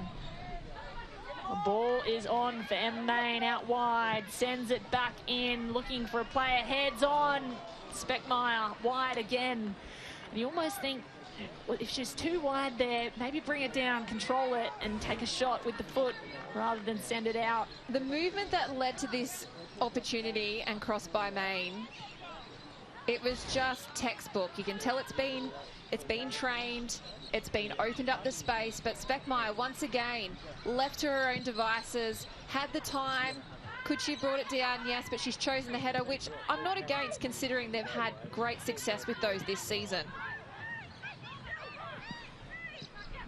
The ball is on for Emma Main out wide, sends it back in, looking for a player, heads on. Speckmeyer wide again. And you almost think, well, if she's too wide there, maybe bring it down, control it, and take a shot with the foot rather than send it out. The movement that led to this opportunity and cross by Main, it was just textbook. You can tell it's been trained, it's been opened up the space, but Speckmeyer once again left to her own devices, had the time. Could she have brought it down? Yes, but she's chosen the header, which I'm not against considering they've had great success with those this season.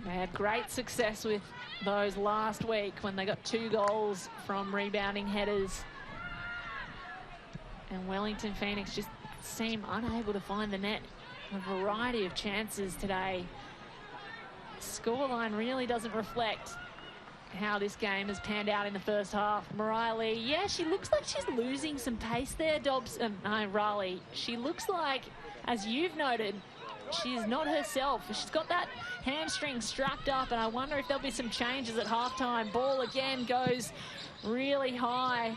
They had great success with those last week when they got 2 goals from rebounding headers. And Wellington Phoenix just seem unable to find the net. A variety of chances today. Scoreline really doesn't reflect how this game has panned out in the first half. Mariah Lee, yeah, she looks like she's losing some pace there, Riley. She looks like, as you've noted, she's not herself. She's got that hamstring strapped up, and I wonder if there'll be some changes at halftime. Ball again goes really high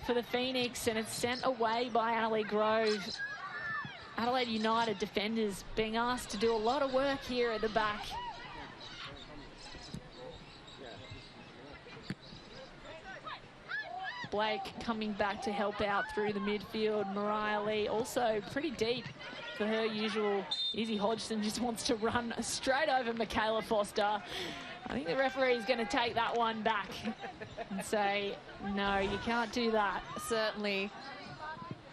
for the Phoenix, and it's sent away by Annalie Grove. Adelaide United defenders being asked to do a lot of work here at the back. Blake coming back to help out through the midfield. Mariah Lee also pretty deep for her usual. Izzy Hodgson just wants to run straight over Michaela Foster. I think the referee is going to take that one back and say, no, you can't do that. Certainly.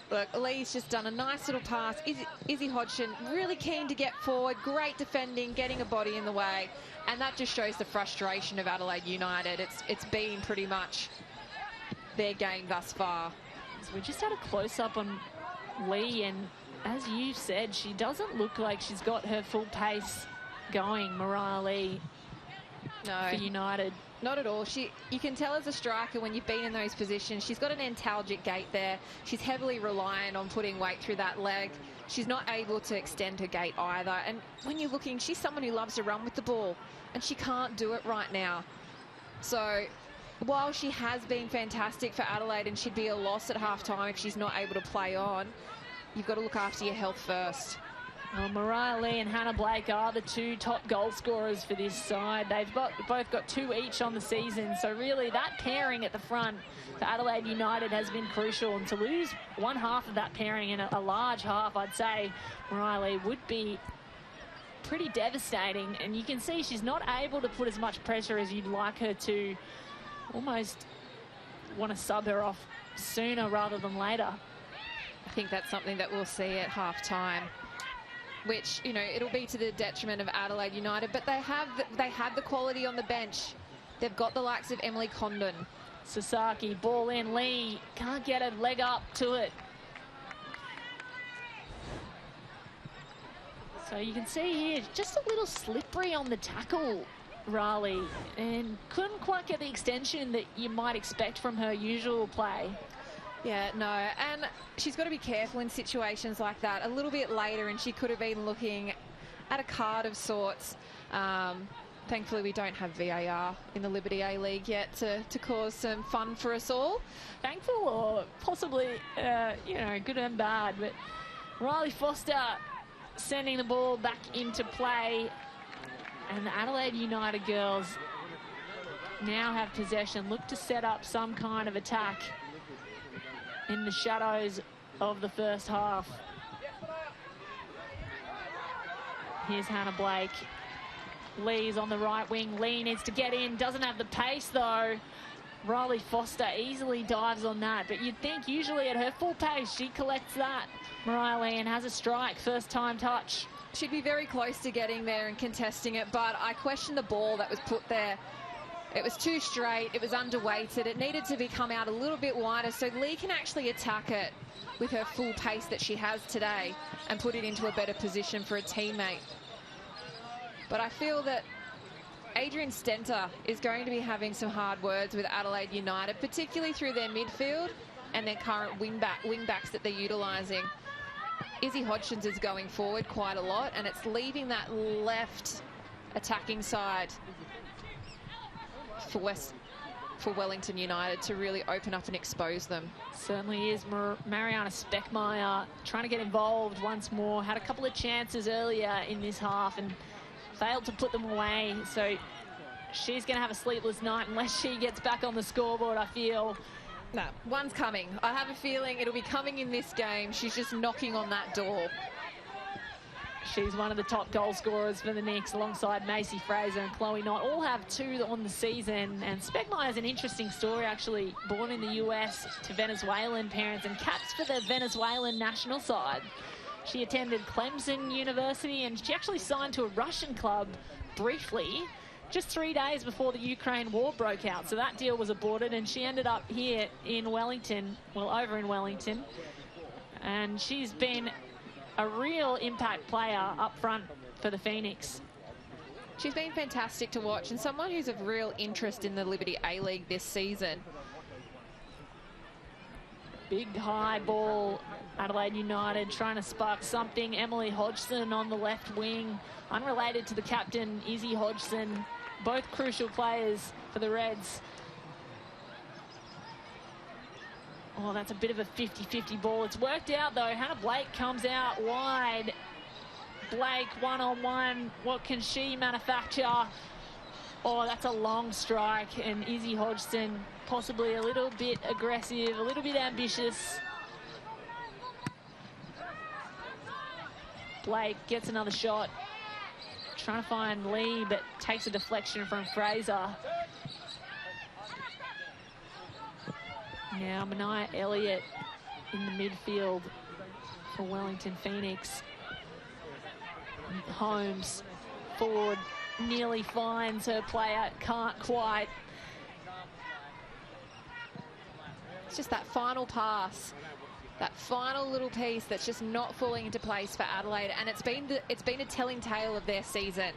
Look, Lee's just done a nice little pass. Izzy Hodgson really keen to get forward. Great defending, getting a body in the way. And that just shows the frustration of Adelaide United. It's been pretty much their game thus far. So we just had a close-up on Lee, and as you said, she doesn't look like she's got her full pace going, Mariah Lee, for United. Not at all. You can tell as a striker when you've been in those positions, she's got an antalgic gait there. She's heavily reliant on putting weight through that leg. She's not able to extend her gait either. And when you're looking, she's someone who loves to run with the ball, and she can't do it right now. So while she has been fantastic for Adelaide, and she'd be a loss at half-time if she's not able to play on, you've got to look after your health first. Well, Mariah Lee and Hannah Blake are the two top goal scorers for this side. They've both got 2 each on the season. So really that pairing at the front for Adelaide United has been crucial. And to lose one half of that pairing in a large half, I'd say Mariah Lee would be pretty devastating. And you can see she's not able to put as much pressure as you'd like her to. Almost want to sub her off sooner rather than later. I think that's something that we'll see at half-time, which, you know, it'll be to the detriment of Adelaide United, but they have the quality on the bench. They've got the likes of Emily Condon. Sasaki, ball in, Lee can't get a leg up to it. So you can see here, just a little slippery on the tackle, Raleigh, and couldn't quite get the extension that you might expect from her usual play. Yeah, no, and she's got to be careful in situations like that. A little bit later, and she could have been looking at a card of sorts. Thankfully, we don't have VAR in the Liberty A-League yet to cause some fun for us all. Thankful, or possibly, you know, good and bad. But Riley Foster sending the ball back into play. And the Adelaide United girls now have possession. Look to set up some kind of attack in the shadows of the first half. Here's Hannah Blake. Lee's on the right wing. Lee needs to get in. Doesn't have the pace, though. Riley Foster easily dives on that. But you'd think usually at her full pace, she collects that. Mariah Lee and has a strike. First time touch. She'd be very close to getting there and contesting it, but I question the ball that was put there. It was too straight, it was underweighted, it needed to come out a little bit wider so Lee can actually attack it with her full pace that she has today and put it into a better position for a teammate. But I feel that Adrian Stenter is going to be having some hard words with Adelaide United, particularly through their midfield and their current wingbacks that they're utilising. Izzy Hodgson is going forward quite a lot, and it's leaving that left attacking side for Wellington United to really open up and expose them. Certainly is. Mariana Speckmeyer trying to get involved once more. Had a couple of chances earlier in this half and failed to put them away. So she's going to have a sleepless night unless she gets back on the scoreboard, I feel. No, one's coming. I have a feeling it'll be coming in this game. She's just knocking on that door. She's one of the top goal scorers for the Knicks alongside Macy Fraser and Chloe Knott. All have 2 on the season. And Speckmeyer is an interesting story, actually. Born in the US to Venezuelan parents and caps for the Venezuelan national side. She attended Clemson University and she actually signed to a Russian club briefly just 3 days before the Ukraine war broke out. So that deal was aborted and she ended up here in Wellington, well, over in Wellington. And she's been a real impact player up front for the Phoenix. She's been fantastic to watch and someone who's of real interest in the Liberty A-League this season. Big high ball, Adelaide United trying to spark something. Emily Hodgson on the left wing, unrelated to the captain, Izzy Hodgson. Both crucial players for the Reds. Oh, that's a bit of a 50-50 ball. It's worked out, though. Hannah Blake comes out wide. Blake, one-on-one. What can she manufacture? Oh, that's a long strike, and Izzy Hodgson possibly a little bit aggressive, a little bit ambitious. Blake gets another shot. Trying to find Lee, but takes a deflection from Fraser. Now Mania Elliott in the midfield for Wellington Phoenix. Holmes forward nearly finds her player, can't quite. It's just that final pass, that final little piece that's just not falling into place for Adelaide, and it's been a telling tale of their season.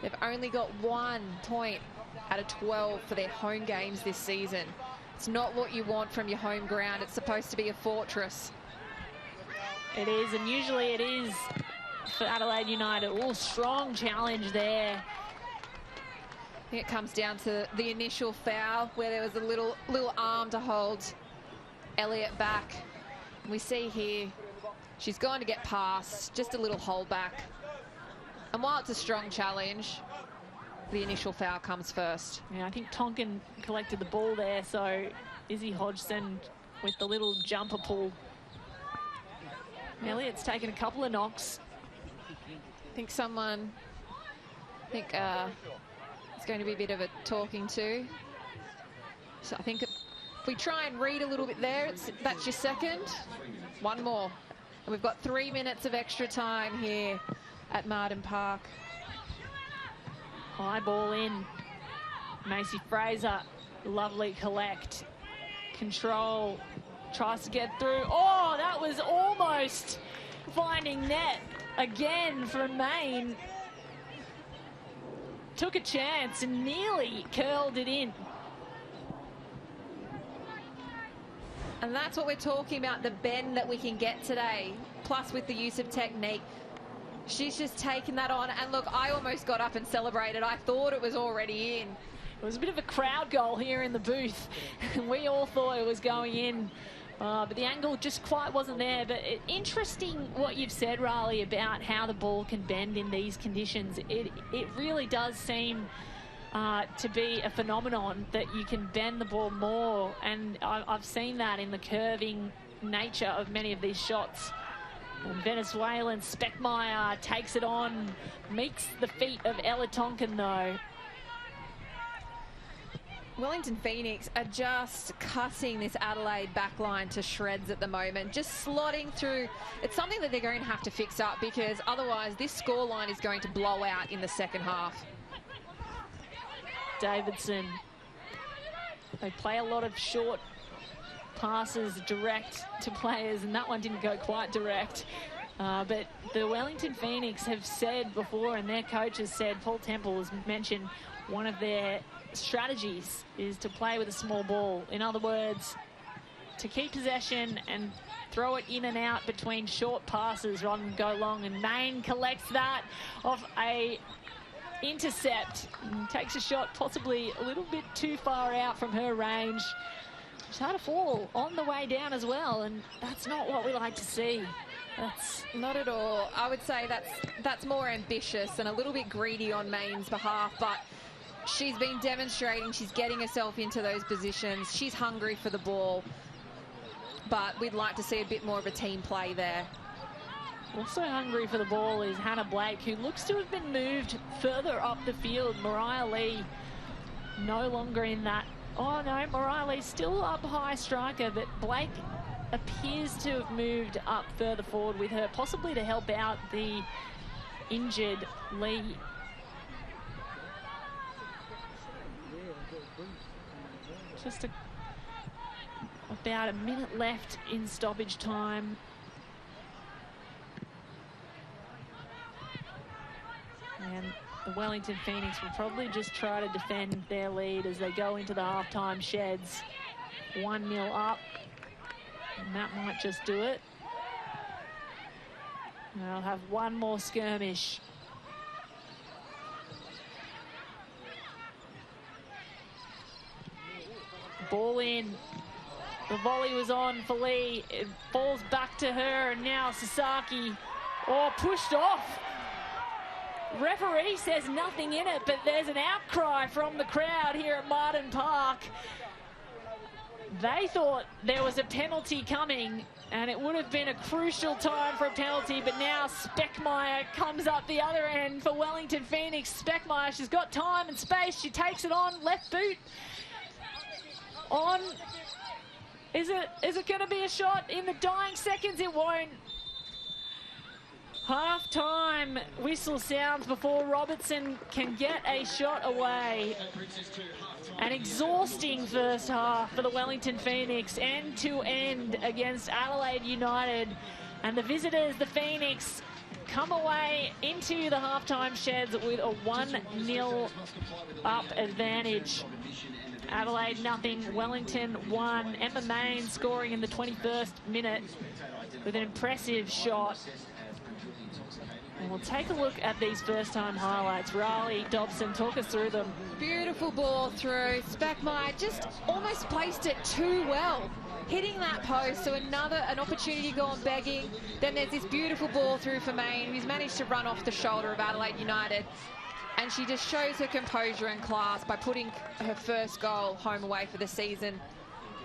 They've only got 1 point out of 12 for their home games this season. It's not what you want from your home ground. It's supposed to be a fortress. It is, and usually it is for Adelaide United. Oh, strong challenge there. I think it comes down to the initial foul where there was a little arm to hold Elliott back. We see here she's going to get past, just a little hold back. And while it's a strong challenge, the initial foul comes first. Yeah, I think Tonkin collected the ball there, so Izzy Hodgson with the little jumper pull. Elliott's taken a couple of knocks. I think it's going to be a bit of a talking to. So I think if we try and read a little bit there, that's your second. 1 more. And we've got 3 minutes of extra time here at Martin Park. High ball in. Macy Fraser, lovely collect. Control, tries to get through. Oh, that was almost finding net again from Maine. Took a chance and nearly curled it in. And that's what we're talking about, the bend that we can get today, plus with the use of technique. She's just taken that on, and look, I almost got up and celebrated. I thought it was already in. It was a bit of a crowd goal here in the booth. We all thought it was going in, but the angle just quite wasn't there. But interesting what you've said, Riley, about how the ball can bend in these conditions. It really does seem to be a phenomenon that you can bend the ball more, and I've seen that in the curving nature of many of these shots. And Venezuelan Speckmeyer takes it on, meets the feet of Ella Tonkin though. Wellington Phoenix are just cutting this Adelaide backline to shreds at the moment, just slotting through. It's something that they're going to have to fix up, because otherwise this scoreline is going to blow out in the second half. Davidson. They play a lot of short passes direct to players, and that one didn't go quite direct. But the Wellington Phoenix have said before, and their coach has said, Paul Temple has mentioned, one of their strategies is to play with a small ball. In other words, to keep possession and throw it in and out between short passes rather than go long. And Maine collects that off a intercept and takes a shot possibly a little bit too far out from her range. She's had a fall on the way down as well, and that's not what we like to see. That's not at all. I would say that's more ambitious and a little bit greedy on Maine's behalf, but she's been demonstrating she's getting herself into those positions. She's hungry for the ball, but we'd like to see a bit more of a team play there. Also hungry for the ball is Hannah Blake, who looks to have been moved further up the field. Mariah Lee no longer in that. Oh no, Mariah Lee's still up high striker, but Blake appears to have moved up further forward with her, possibly to help out the injured Lee. Just about a minute left in stoppage time. And the Wellington Phoenix will probably just try to defend their lead as they go into the halftime sheds. 1-0 up. And that might just do it. They'll have one more skirmish. Ball in. The volley was on for Lee. It falls back to her, and now Sasaki, pushed off. Referee says nothing in it, but there's an outcry from the crowd here at Martin Park. They thought there was a penalty coming, and it would have been a crucial time for a penalty, but now Speckmeyer comes up the other end for Wellington Phoenix. Speckmeyer, she's got time and space. She takes it on, left boot. On. Is it going to be a shot in the dying seconds? It won't. Half-time whistle sounds before Robertson can get a shot away. An exhausting first half for the Wellington Phoenix, end to end against Adelaide United. And the visitors, the Phoenix, come away into the halftime sheds with a 1-0 up advantage. Adelaide nothing, Wellington 1. Emma Main scoring in the 21st minute with an impressive shot. And we'll take a look at these first-time highlights. Riley, Dobson, talk us through them. Beautiful ball through. Speckmeyer just almost placed it too well, hitting that post. So an opportunity to go on begging. Then there's this beautiful ball through for Main, who's managed to run off the shoulder of Adelaide United. And she just shows her composure and class by putting her first goal home away for the season.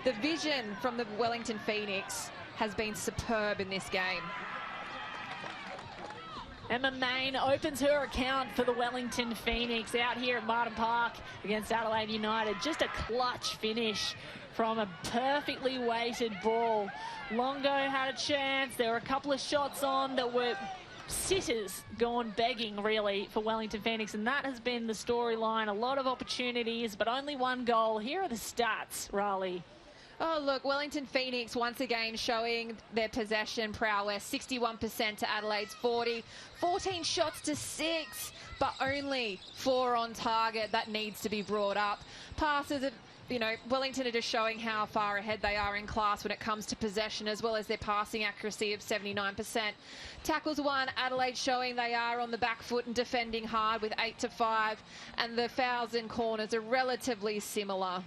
The vision from the Wellington Phoenix has been superb in this game. Emma Main opens her account for the Wellington Phoenix out here at Martin Park against Adelaide United. Just a clutch finish from a perfectly weighted ball. Longo had a chance. There were a couple of shots on that were sitters gone begging, really, for Wellington Phoenix, and that has been the storyline. A lot of opportunities, but only one goal. Here are the stats, Riley. Oh, look, Wellington Phoenix once again showing their possession prowess. 61% to Adelaide's 40. 14 shots to 6, but only 4 on target. That needs to be brought up. Passes, Wellington are just showing how far ahead they are in class when it comes to possession, as well as their passing accuracy of 79%. Tackles 1, Adelaide showing they are on the back foot and defending hard with 8-5. And the fouls and corners are relatively similar.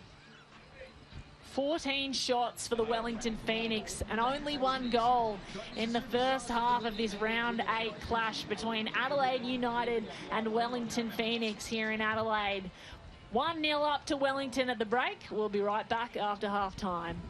14 shots for the Wellington Phoenix and only 1 goal in the first half of this round 8 clash between Adelaide United and Wellington Phoenix here in Adelaide. 1-0 up to Wellington at the break. We'll be right back after half time.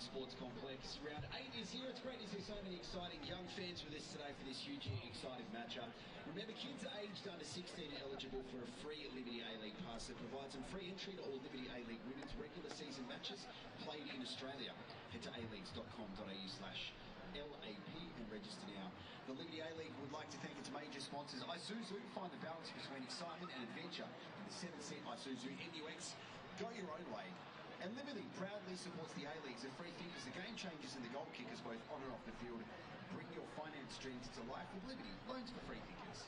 Sports Complex. Round 8 is here. It's great to see so many exciting young fans with us today for this hugely exciting matchup. Remember, kids aged under 16 are eligible for a free Liberty A-League pass that provides them free entry to all Liberty A-League women's regular season matches played in Australia. Head to aleagues.com.au/LAP and register now. The Liberty A-League would like to thank its major sponsors. Isuzu, find the balance between excitement and adventure in the 7-seat Isuzu NUX. Go your own way. And Liberty proudly supports the A-Leagues at Free Thinkers, the game changers and the goal kickers both on and off the field. Bring your finance dreams to life with Liberty. Loans for Free Thinkers.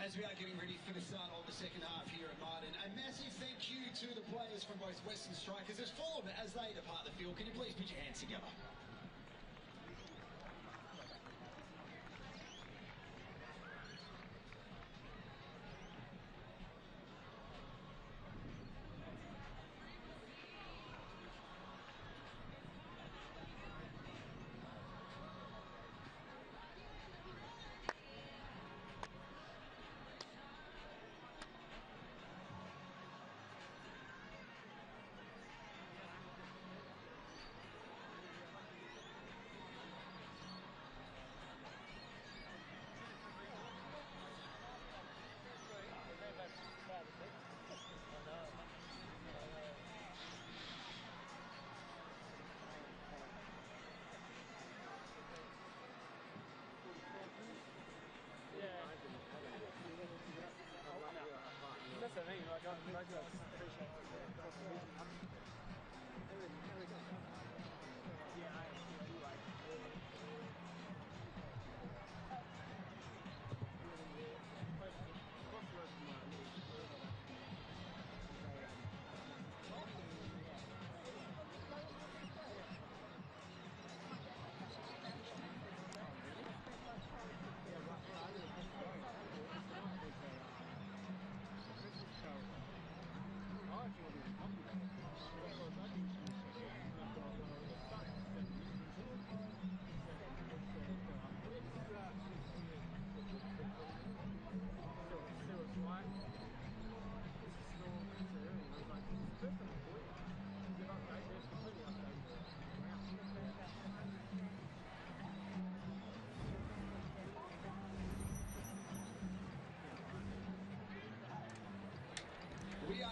As we are getting ready for the start of the second half here at Martin, a massive thank you to the players from both Western Strikers as Fulham as they depart the field. Can you please put your hands together?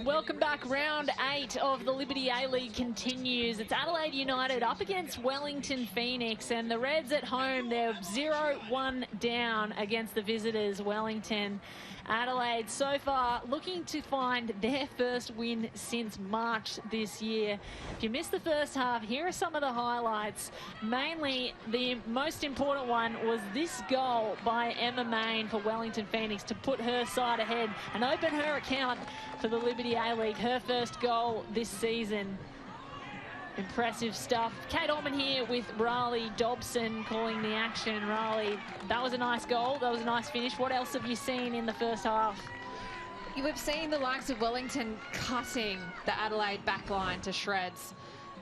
Welcome back. Round 8 of the Liberty A-League continues. It's Adelaide United up against Wellington Phoenix, and the Reds at home, they're 0-1 down against the visitors, Wellington. Adelaide so far looking to find their first win since March this year. If you missed the first half, here are some of the highlights. Mainly, the most important one was this goal by Emma Main for Wellington Phoenix to put her side ahead and open her account for the Liberty A-League, her first goal this season. Impressive stuff. Kate Orman here with Riley Dobson calling the action. Riley, that was a nice goal. That was a nice finish. What else have you seen in the first half? We've seen the likes of Wellington cutting the Adelaide backline to shreds.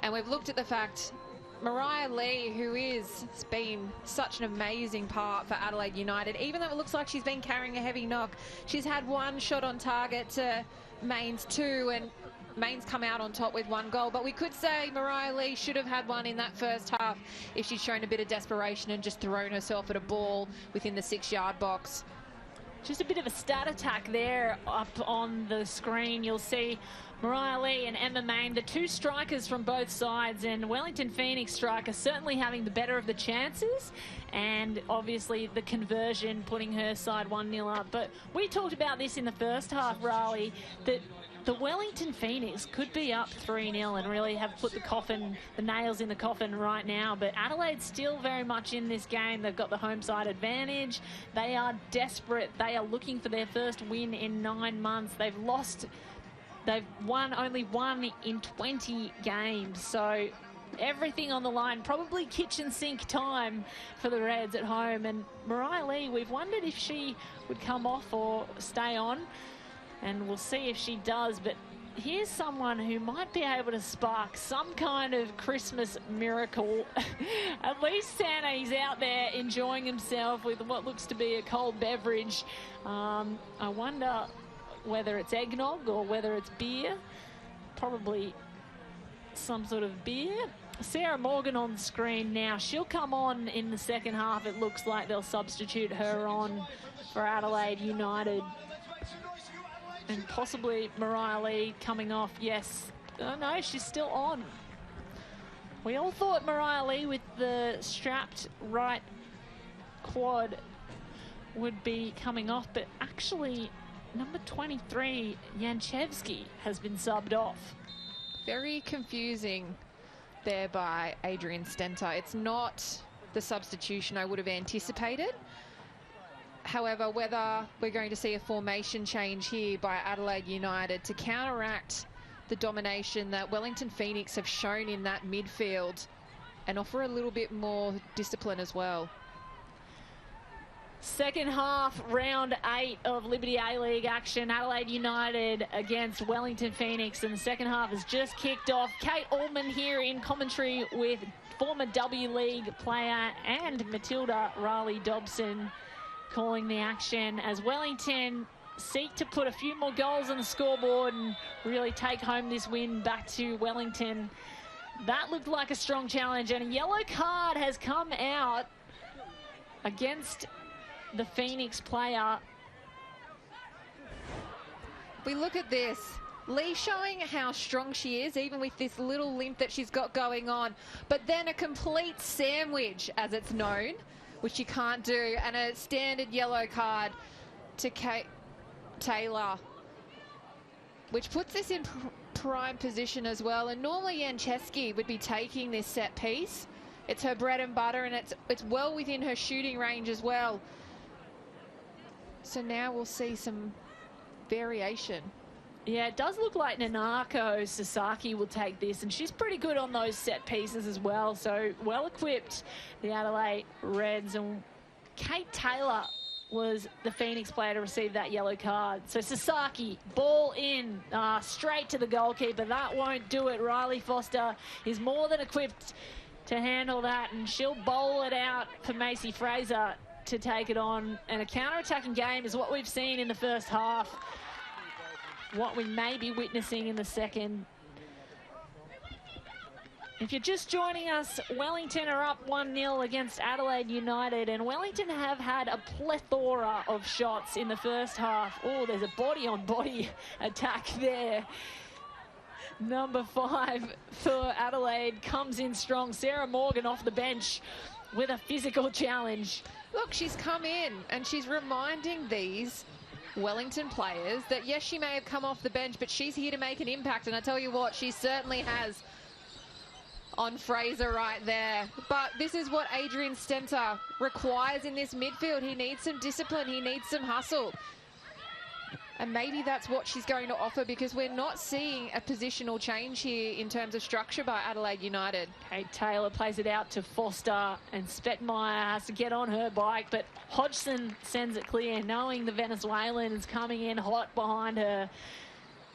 And we've looked at the fact Mariah Lee, who has been such an amazing part for Adelaide United, even though it looks like she's been carrying a heavy knock. She's had one shot on target to Maine's 2, and Maine's come out on top with 1 goal. But we could say Mariah Lee should have had one in that first half if she'd shown a bit of desperation and just thrown herself at a ball within the 6-yard box. Just a bit of a stat attack there up on the screen. You'll see Mariah Lee and Emma Main, the 2 strikers from both sides, and Wellington Phoenix striker certainly having the better of the chances, and obviously the conversion putting her side 1-0 up. But we talked about this in the first half, Raleigh, that the Wellington Phoenix could be up 3-0 and really have put the nails in the coffin right now. But Adelaide's still very much in this game. They've got the home side advantage. They are desperate. They are looking for their first win in 9 months. They've won only 1 in 20 games. So everything on the line, probably kitchen sink time for the Reds at home. And Mariah Lee, we've wondered if she would come off or stay on, and we'll see if she does. But here's someone who might be able to spark some kind of Christmas miracle. At least Santa, he's out there enjoying himself with what looks to be a cold beverage. I wonder whether it's eggnog or whether it's beer. Probably some sort of beer. Sarah Morgan on screen now. She'll come on in the second half. It looks like they'll substitute her on for Adelaide United. And possibly Mariah Lee coming off. Yes. Oh, no, she's still on. We all thought Mariah Lee with the strapped right quad would be coming off, but actually number 23, Yanchevsky, has been subbed off. Very confusing there by Adrian Stenter. It's not the substitution I would have anticipated. However, whether we're going to see a formation change here by Adelaide United to counteract the domination that Wellington Phoenix have shown in that midfield and offer a little bit more discipline as well. Second half, round 8 of Liberty A-League action. Adelaide United against Wellington Phoenix, and the second half has just kicked off. Kate Allman here in commentary with former W League player and Matilda Raleigh-Dobson calling the action as Wellington seek to put a few more goals on the scoreboard and really take home this win back to Wellington. That looked like a strong challenge, and a yellow card has come out against the Phoenix player. We look at this. Lee showing how strong she is, even with this little limp that she's got going on. But then a complete sandwich, as it's known, which you can't do, and a standard yellow card to Kate Taylor, which puts this in prime position as well. And normally Yanchevsky would be taking this set piece. It's her bread and butter, and it's well within her shooting range as well. So now we'll see some variation. Yeah, it does look like Nanako Sasaki will take this, and she's pretty good on those set pieces as well. So well equipped, the Adelaide Reds. And Kate Taylor was the Phoenix player to receive that yellow card. So Sasaki, ball in, straight to the goalkeeper. That won't do it. Riley Foster is more than equipped to handle that, and she'll bowl it out for Macy Fraser to take it on. And a counter-attacking game is what we've seen in the first half, what we may be witnessing in the second. If you're just joining us, Wellington are up 1-0 against Adelaide United, and Wellington have had a plethora of shots in the first half. Oh, there's a body-on-body attack there. Number 5 for Adelaide comes in strong. Sarah Morgan off the bench with a physical challenge. Look, she's come in and she's reminding these Wellington players that yes, she may have come off the bench, but she's here to make an impact, and I tell you what, she certainly has on Fraser right there. But this is what Adrian Stenter requires in this midfield. He needs some discipline, he needs some hustle. And maybe that's what she's going to offer, because we're not seeing a positional change here in terms of structure by Adelaide United. Kate Taylor plays it out to Foster, and Spettmeyer has to get on her bike, but Hodgson sends it clear, knowing the Venezuelan is coming in hot behind her.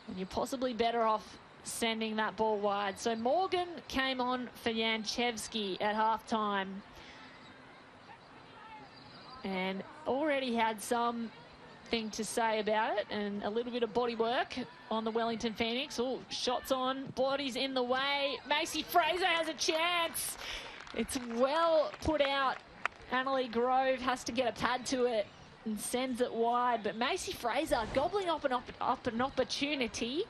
And you're possibly better off sending that ball wide. So Morgan came on for Janchevsky at halftime and already had something to say about it, and a little bit of body work on the Wellington Phoenix. Oh, shots on, bodies in the way. Macy Fraser has a chance. It's well put out. Adelaide Grove has to get a pad to it and sends it wide, but Macy Fraser gobbling up an opportunity,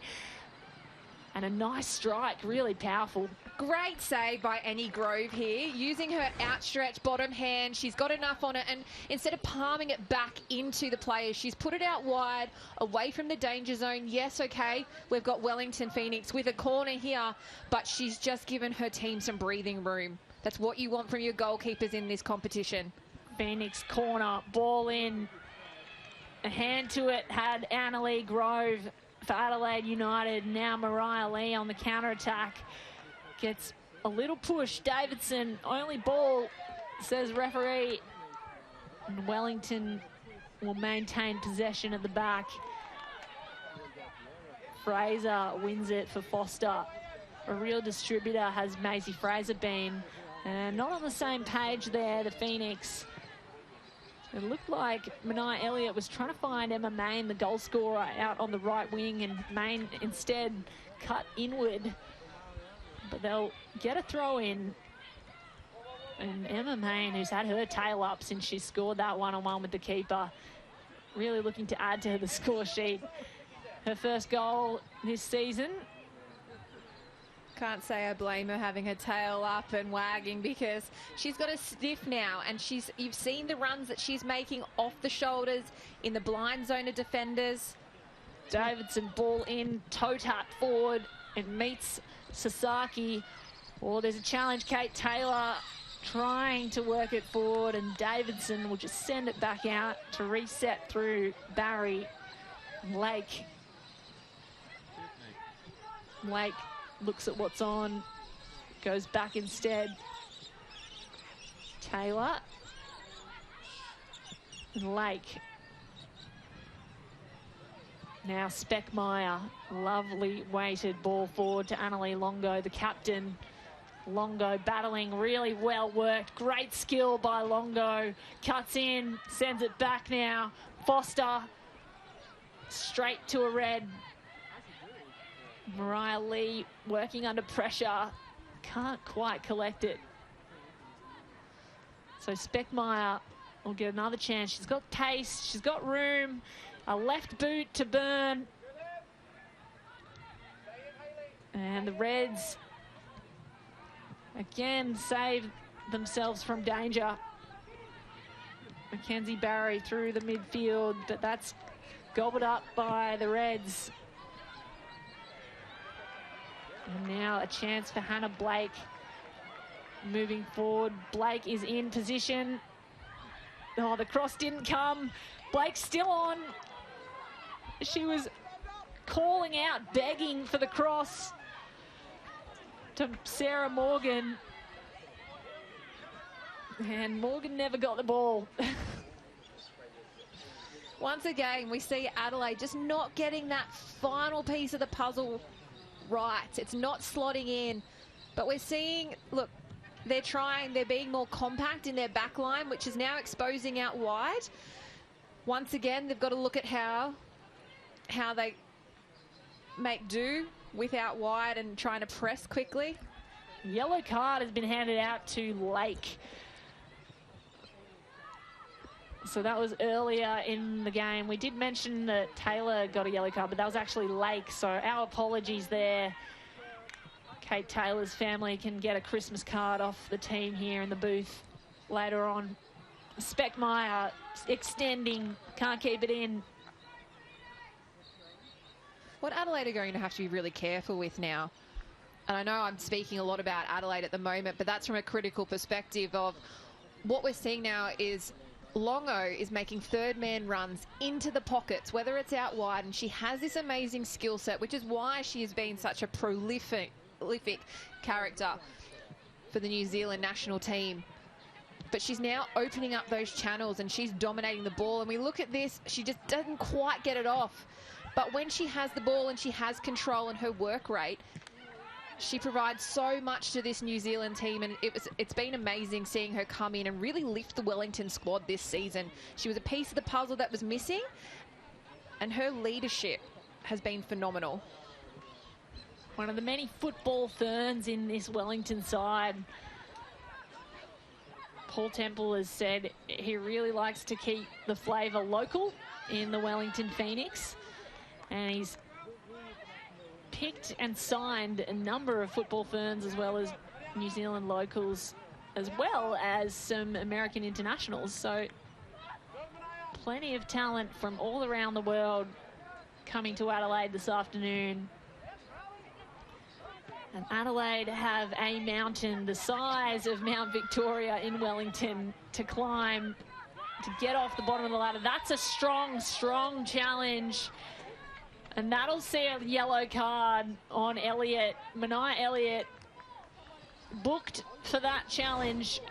and a nice strike, really powerful. Great save by Annie Grove here, using her outstretched bottom hand. She's got enough on it, and instead of palming it back into the players, she's put it out wide, away from the danger zone. Yes, okay, we've got Wellington Phoenix with a corner here, but she's just given her team some breathing room. That's what you want from your goalkeepers in this competition. Phoenix corner, ball in. A hand to it had Annalie Grove for Adelaide United. Now Mariah Lee on the counter-attack. Gets a little push. Davidson, only ball, says referee. And Wellington will maintain possession at the back. Fraser wins it for Foster. A real distributor has Maisie Fraser been. And not on the same page there, the Phoenix. It looked like Manai Elliott was trying to find Emma Main, the goal scorer, out on the right wing, and Main instead cut inward. But they'll get a throw in. And Emma Main, who's had her tail up since she scored that one-on-one with the keeper, really looking to add to the score sheet. Her first goal this season. Can't say I blame her having her tail up and wagging, because she's got a sniff now, and you've seen the runs that she's making off the shoulders in the blind zone of defenders. Davidson ball in, toe tap forward. It meets Sasaki. Oh, there's a challenge. Kate Taylor trying to work it forward, and Davidson will just send it back out to reset through Barry. Lake looks at what's on, goes back instead. Taylor. And Lake. Now Speckmeyer. Lovely weighted ball forward to Annalie Longo, the captain. Longo battling, really well worked. Great skill by Longo. Cuts in, sends it back now. Foster. Straight to a red. Mariah Lee working under pressure. Can't quite collect it. So Speckmeyer will get another chance. She's got pace. She's got room. A left boot to burn. And the Reds again save themselves from danger. Mackenzie Barry through the midfield, but that's gobbled up by the Reds. And now a chance for Hannah Blake moving forward. Blake is in position. Oh, the cross didn't come. Blake's still on. She was calling out, begging for the cross to Sarah Morgan. And Morgan never got the ball. Once again, we see Adelaide just not getting that final piece of the puzzle right. It's not slotting in, but we're seeing, look, they're trying, they're being more compact in their back line, which is now exposing out wide. Once again, they've got to look at how they make do with out wide and trying to press quickly. Yellow card has been handed out to Lake. So that was earlier in the game. We did mention that Taylor got a yellow card, but that was actually Lake. So our apologies there. Kate Taylor's family can get a Christmas card off the team here in the booth later on. Speckmeyer extending, can't keep it in. What Adelaide are going to have to be really careful with now, and I know I'm speaking a lot about Adelaide at the moment, but that's from a critical perspective of what we're seeing now is Longo is making third man runs into the pockets, whether it's out wide, and she has this amazing skill set, which is why she has been such a prolific character for the New Zealand national team. But she's now opening up those channels and she's dominating the ball. And we look at this, she just doesn't quite get it off. But when she has the ball and she has control and her work rate, she provides so much to this New Zealand team, and it's been amazing seeing her come in and really lift the Wellington squad this season. She was a piece of the puzzle that was missing, and her leadership has been phenomenal. One of the many football ferns in this Wellington side. Paul Temple has said he really likes to keep the flavour local in the Wellington Phoenix, and he's picked and signed a number of football ferns as well as New Zealand locals, as well as some American internationals. So plenty of talent from all around the world coming to Adelaide this afternoon. And Adelaide have a mountain the size of Mount Victoria in Wellington to climb to get off the bottom of the ladder. That's a strong, strong challenge. And that'll see a yellow card on Elliott. Mania Elliott booked for that challenge.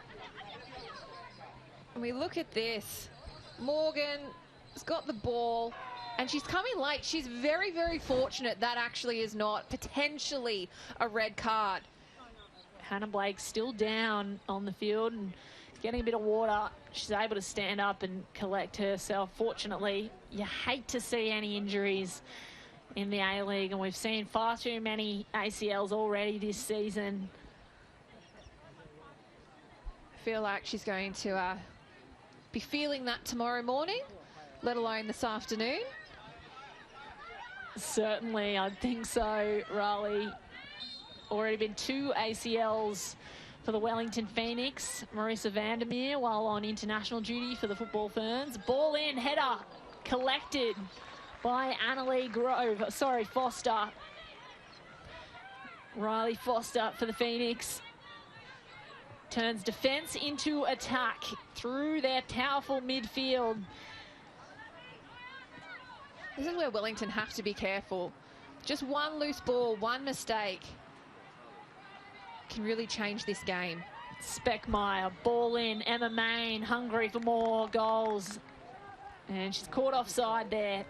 And we look at this. Morgan has got the ball, and she's coming late. She's very, very fortunate that actually is not potentially a red card. Hannah Blake still down on the field and getting a bit of water. She's able to stand up and collect herself. Fortunately, you hate to see any injuries in the A-League, and we've seen far too many ACLs already this season. I feel like she's going to be feeling that tomorrow morning, let alone this afternoon. Certainly, I think so, Raleigh. Already been 2 ACLs for the Wellington Phoenix. Marissa Vandermeer while on international duty for the Football Ferns. Ball in, header collected by Foster. Riley Foster for the Phoenix. Turns defence into attack through their powerful midfield. This is where Wellington have to be careful. Just one loose ball, one mistake can really change this game. Speckmeyer, ball in, Emma Main, hungry for more goals. And she's caught offside there.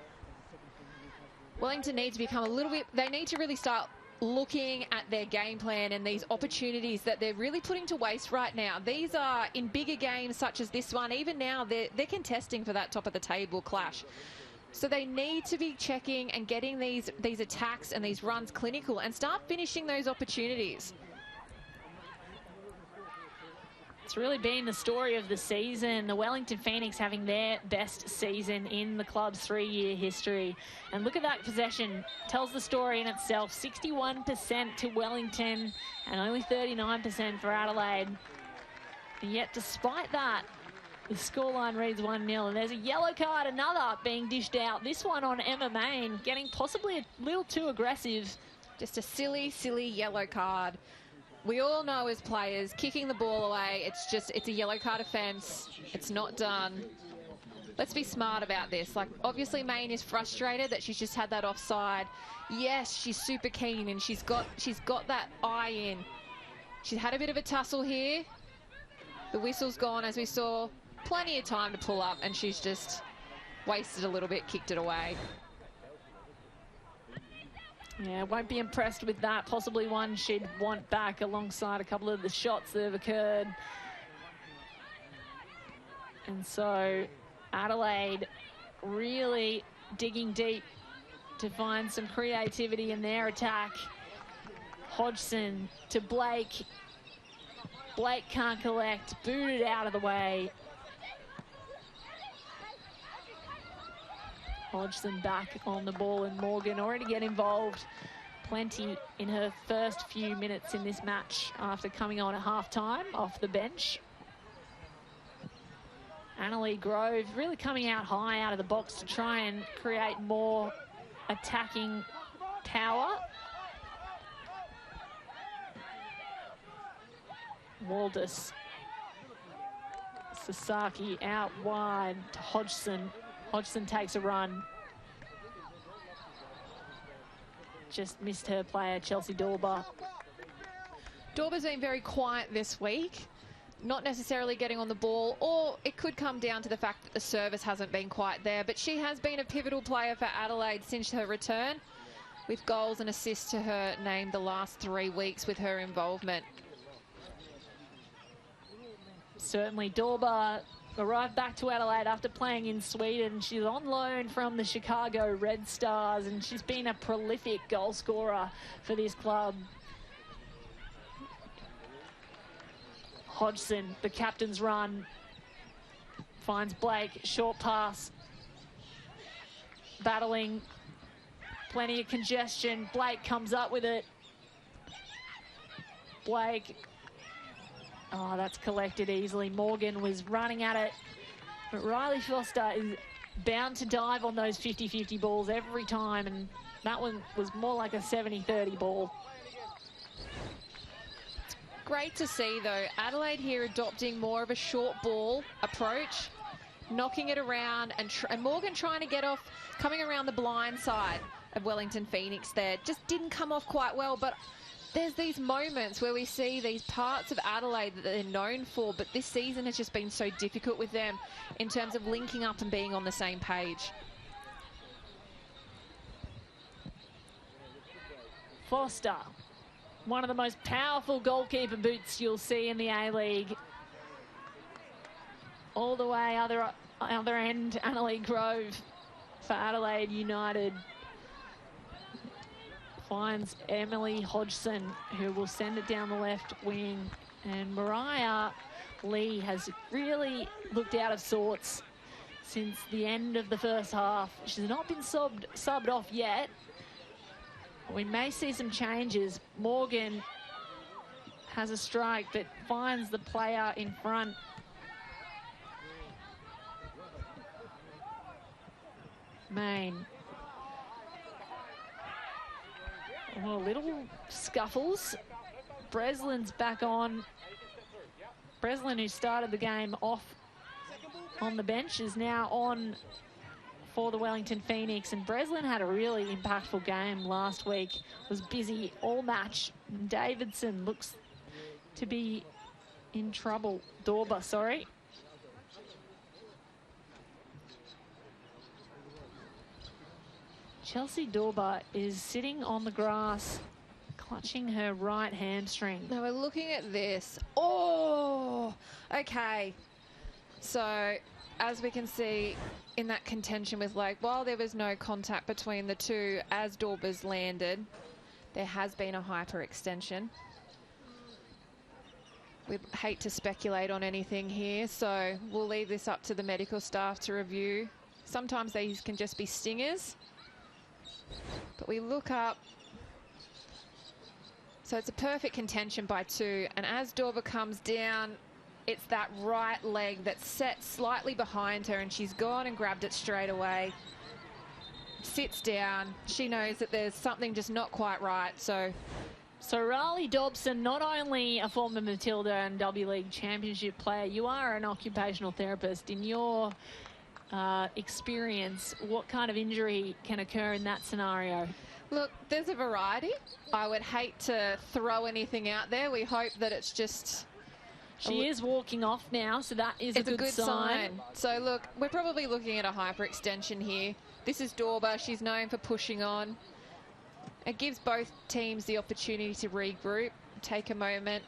Wellington needs to become a little bit, they need to really start looking at their game plan and these opportunities that they're really putting to waste right now. These are in bigger games such as this one. Even now, they're contesting for that top of the table clash. So they need to be checking and getting these attacks and these runs clinical and start finishing those opportunities. It's really been the story of the season. The Wellington Phoenix having their best season in the club's 3-year history. And look at that possession. Tells the story in itself. 61% to Wellington and only 39% for Adelaide. And yet, despite that, the scoreline reads 1-0. And there's a yellow card, another being dished out. This one on Emma Main, getting possibly a little too aggressive. Just a silly, silly yellow card. We all know as players, kicking the ball away, it's a yellow card offence. It's not done. Let's be smart about this. Like, obviously Main is frustrated that she's just had that offside. Yes, she's super keen and she's got that eye in. She's had a bit of a tussle here. The whistle's gone, as we saw. Plenty of time to pull up, and she's just wasted a little bit, kicked it away. Yeah, won't be impressed with that. Possibly one she'd want back alongside a couple of the shots that have occurred. And so Adelaide really digging deep to find some creativity in their attack. Hodgson to Blake. Blake can't collect, booted out of the way. Hodgson back on the ball, and Morgan already get involved plenty in her first few minutes in this match after coming on at half-time off the bench. Annalie Grove really coming out high out of the box to try and create more attacking power. Waldus. Sasaki out wide to Hodgson. Hodgson takes a run. Just missed her player, Chelsea Dorber. Dorber's been very quiet this week. not necessarily getting on the ball, or it could come down to the fact that the service hasn't been quite there. But she has been a pivotal player for Adelaide since her return, with goals and assists to her name the last 3 weeks with her involvement. Certainly, Dorba arrived back to Adelaide after playing in Sweden. She's on loan from the Chicago Red Stars, and she's been a prolific goal scorer for this club. Hodgson, the captain's run, finds Blake, short pass, battling, plenty of congestion. Blake comes up with it. Blake, oh, that's collected easily. Morgan was running at it, but Riley Foster is bound to dive on those 50-50 balls every time, and that one was more like a 70-30 ball. Great to see, though, Adelaide here adopting more of a short ball approach, knocking it around, and Morgan trying to get off, coming around the blind side of Wellington Phoenix there. Just didn't come off quite well, but there's these moments where we see these parts of Adelaide that they're known for, but this season has just been so difficult with them in terms of linking up and being on the same page. Foster, one of the most powerful goalkeeper boots you'll see in the A-League. All the way other end, Annalee Grove for Adelaide United. Finds Emily Hodgson, who will send it down the left wing. And Mariah Lee has really looked out of sorts since the end of the first half. She's not been subbed off yet. We may see some changes. Morgan has a strike, but finds the player in front. Main. Oh, little scuffles. Breslin's back on. Breslin, who started the game off on the bench, is now on for the Wellington Phoenix, and Breslin had a really impactful game last week. Was busy all match. Davidson looks to be in trouble. Dorba, sorry. Chelsea Dorba is sitting on the grass, clutching her right hamstring. Now we're looking at this. Oh, okay. So, as we can see in that contention with Lake, while there was no contact between the two as Dorba's landed, there has been a hyperextension. We hate to speculate on anything here, so we'll leave this up to the medical staff to review. Sometimes these can just be stingers. But we look up. So it's a perfect contention by 2, and as Dorba comes down, it's that right leg that's set slightly behind her, and she's gone and grabbed it straight away. Sits down. She knows that there's something just not quite right. So Riley Dobson, not only a former Matilda and W League Championship player, you are an occupational therapist. In your experience, what kind of injury can occur in that scenario? Look, there's a variety. I would hate to throw anything out there. We hope that it's just... She is walking off now, so that is a good sign. So, look, we're probably looking at a hyperextension here. This is Dorba. She's known for pushing on. It gives both teams the opportunity to regroup, take a moment.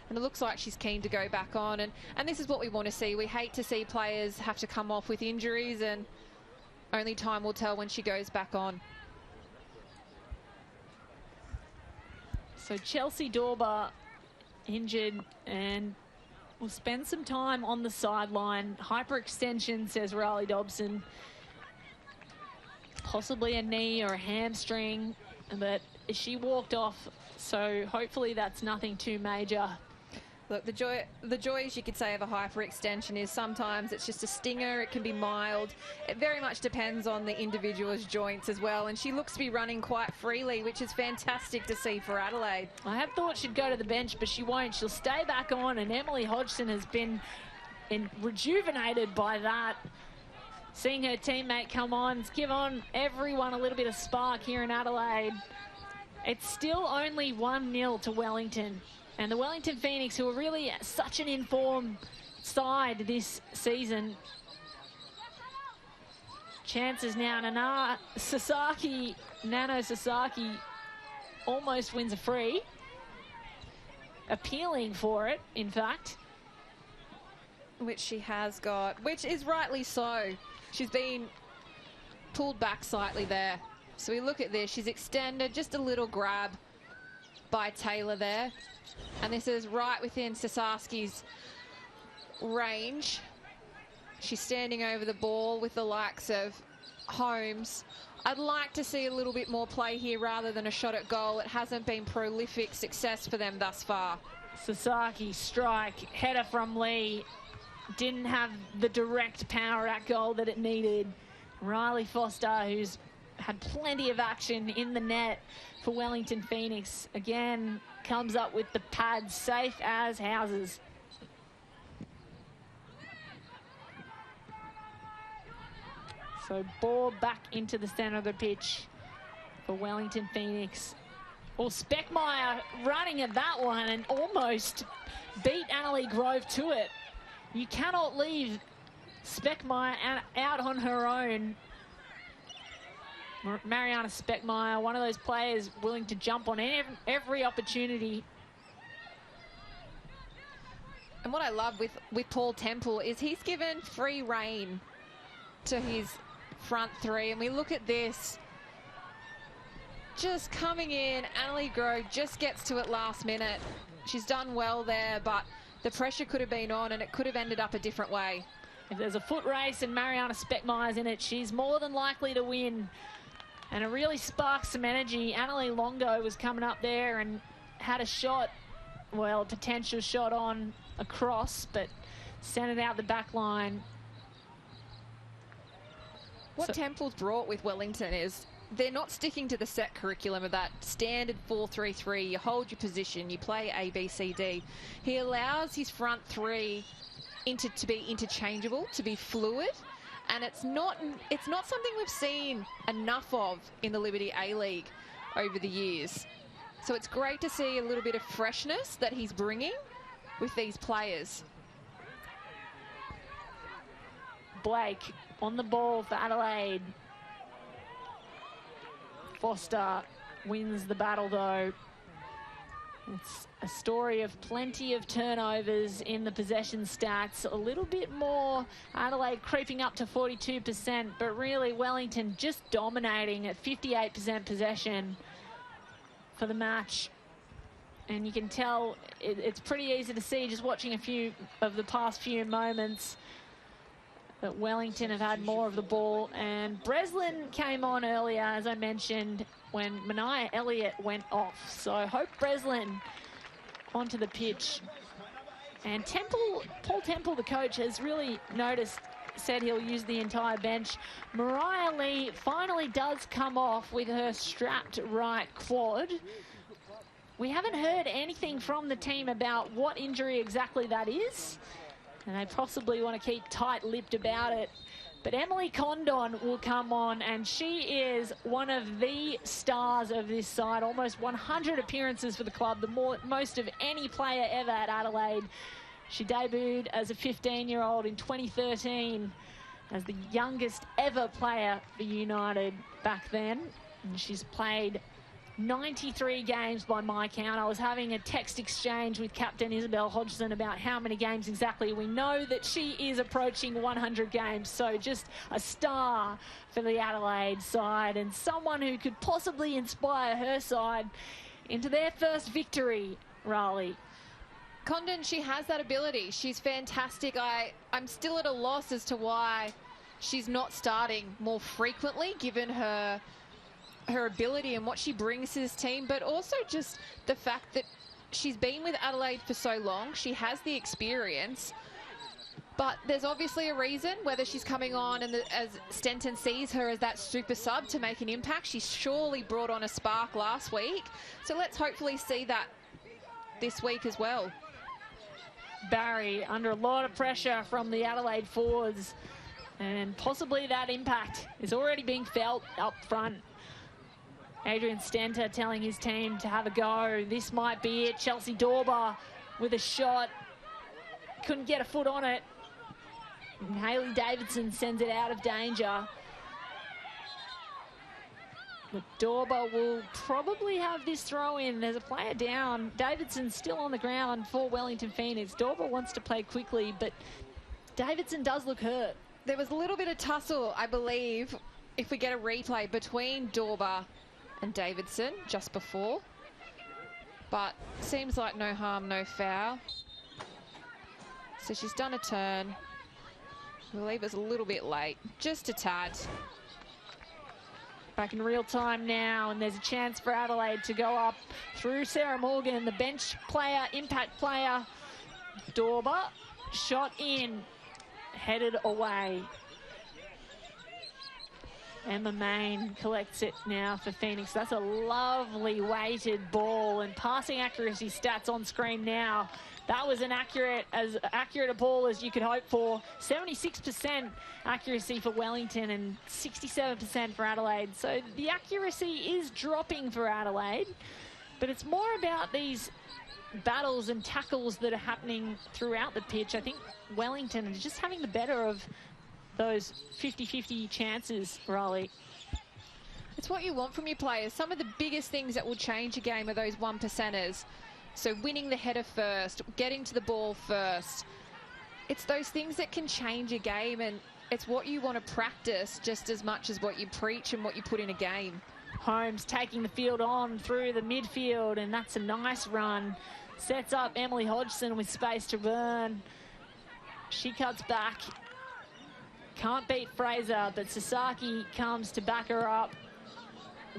And it looks like she's keen to go back on. And this is what we want to see. We hate to see players have to come off with injuries, and only time will tell when she goes back on. So Chelsea Dorba injured and will spend some time on the sideline. Hyperextension, says Riley Dobson. Possibly a knee or a hamstring, but she walked off, so hopefully that's nothing too major. Look, the joys you could say of a hyperextension is sometimes it's just a stinger, it can be mild. It very much depends on the individual's joints as well, and she looks to be running quite freely, which is fantastic to see for Adelaide. I had thought she'd go to the bench, but she won't. She'll stay back on, and Emily Hodgson has been rejuvenated by that. Seeing her teammate come on, it's given everyone a little bit of spark here in Adelaide. It's still only 1-0 to Wellington. And the Wellington Phoenix, who are really such an informed side this season. Chances now. Nano Sasaki almost wins a free. Appealing for it, in fact. Which she has got, which is rightly so. She's been pulled back slightly there. So we look at this. She's extended, just a little grab by Taylor there. And this is right within Sasaki's range. She's standing over the ball with the likes of Holmes. I'd like to see a little bit more play here rather than a shot at goal. It hasn't been prolific success for them thus far. Sasaki strike, header from Lee. Didn't have the direct power at goal that it needed. Riley Foster, who's had plenty of action in the net for Wellington Phoenix, again comes up with the pad, safe as houses. So ball back into the centre of the pitch for Wellington Phoenix. Well, Speckmeyer running at that one and almost beat Adelaide Grove to it. You cannot leave Speckmeyer out on her own. Mariana Speckmeyer, one of those players willing to jump on every opportunity. And what I love with Paul Temple is he's given free rein to his front three. And we look at this. Just coming in, Adelaide Grove just gets to it last minute. She's done well there, but the pressure could have been on and it could have ended up a different way. If there's a foot race and Mariana Speckmeyer's in it, she's more than likely to win. And it really sparks some energy. Annalie Longo was coming up there and had a shot, well, a potential shot on across, but sent it out the back line. What Temple's brought with Wellington is they're not sticking to the set curriculum of that standard 4-3-3. You hold your position, you play A, B, C, D. He allows his front three to be interchangeable, to be fluid. And it's not something we've seen enough of in the Liberty A-League over the years. So it's great to see a little bit of freshness that he's bringing with these players. Blake on the ball for Adelaide. Foster wins the battle though. It's a story of plenty of turnovers in the possession stats. A little bit more Adelaide creeping up to 42%, but really Wellington just dominating at 58% possession for the match. And you can tell it's pretty easy to see just watching a few of the past few moments that Wellington have had more of the ball. And Breslin came on earlier, as I mentioned, when Mania Elliott went off. So Hope Breslin onto the pitch. And Paul Temple, the coach, has really said he'll use the entire bench. Mariah Lee finally does come off with her strapped right quad. We haven't heard anything from the team about what injury exactly that is. And they possibly want to keep tight-lipped about it. But Emily Condon will come on, and she is one of the stars of this side. Almost 100 appearances for the club, the most of any player ever at Adelaide. She debuted as a 15-year-old in 2013 as the youngest ever player for United back then. And she's played 93 games by my count. I was having a text exchange with Captain Isabel Hodgson about how many games exactly. We know that she is approaching 100 games, so just a star for the Adelaide side and someone who could possibly inspire her side into their first victory, Raleigh. Condon, she has that ability. She's fantastic. I'm still at a loss as to why she's not starting more frequently, given her ability and what she brings to this team, but also just the fact that she's been with Adelaide for so long. She has the experience, but there's obviously a reason whether she's coming on and as Stenton sees her as that super sub to make an impact. She surely brought on a spark last week, so let's hopefully see that this week as well. Barry under a lot of pressure from the Adelaide forwards, and possibly that impact is already being felt up front. Adrian Stenter telling his team to have a go. This might be it. Chelsea Dorber with a shot. Couldn't get a foot on it. And Hayley Davidson sends it out of danger. But Dorber will probably have this throw in. There's a player down. Davidson's still on the ground for Wellington Phoenix. Dorber wants to play quickly, but Davidson does look hurt. There was a little bit of tussle, I believe, if we get a replay, between Dorber and Davidson just before. But seems like no harm, no foul. So she's done a turn. I believe it's a little bit late, just a tad. Back in real time now, and there's a chance for Adelaide to go up through Sarah Morgan, the bench player, impact player. Dorber, shot in, headed away. Emma Main collects it now for Phoenix. That's a lovely weighted ball, and passing accuracy stats on screen now. That was as accurate a ball as you could hope for. 76% accuracy for Wellington and 67% for Adelaide. So the accuracy is dropping for Adelaide, but it's more about these battles and tackles that are happening throughout the pitch. I think Wellington is just having the better of those 50-50 chances, Riley. It's what you want from your players. Some of the biggest things that will change a game are those 1%ers. So winning the header first, getting to the ball first. It's those things that can change a game, and it's what you want to practice just as much as what you preach and what you put in a game. Holmes taking the field on through the midfield, and that's a nice run. Sets up Emily Hodgson with space to burn. She cuts back. Can't beat Fraser, but Sasaki comes to back her up.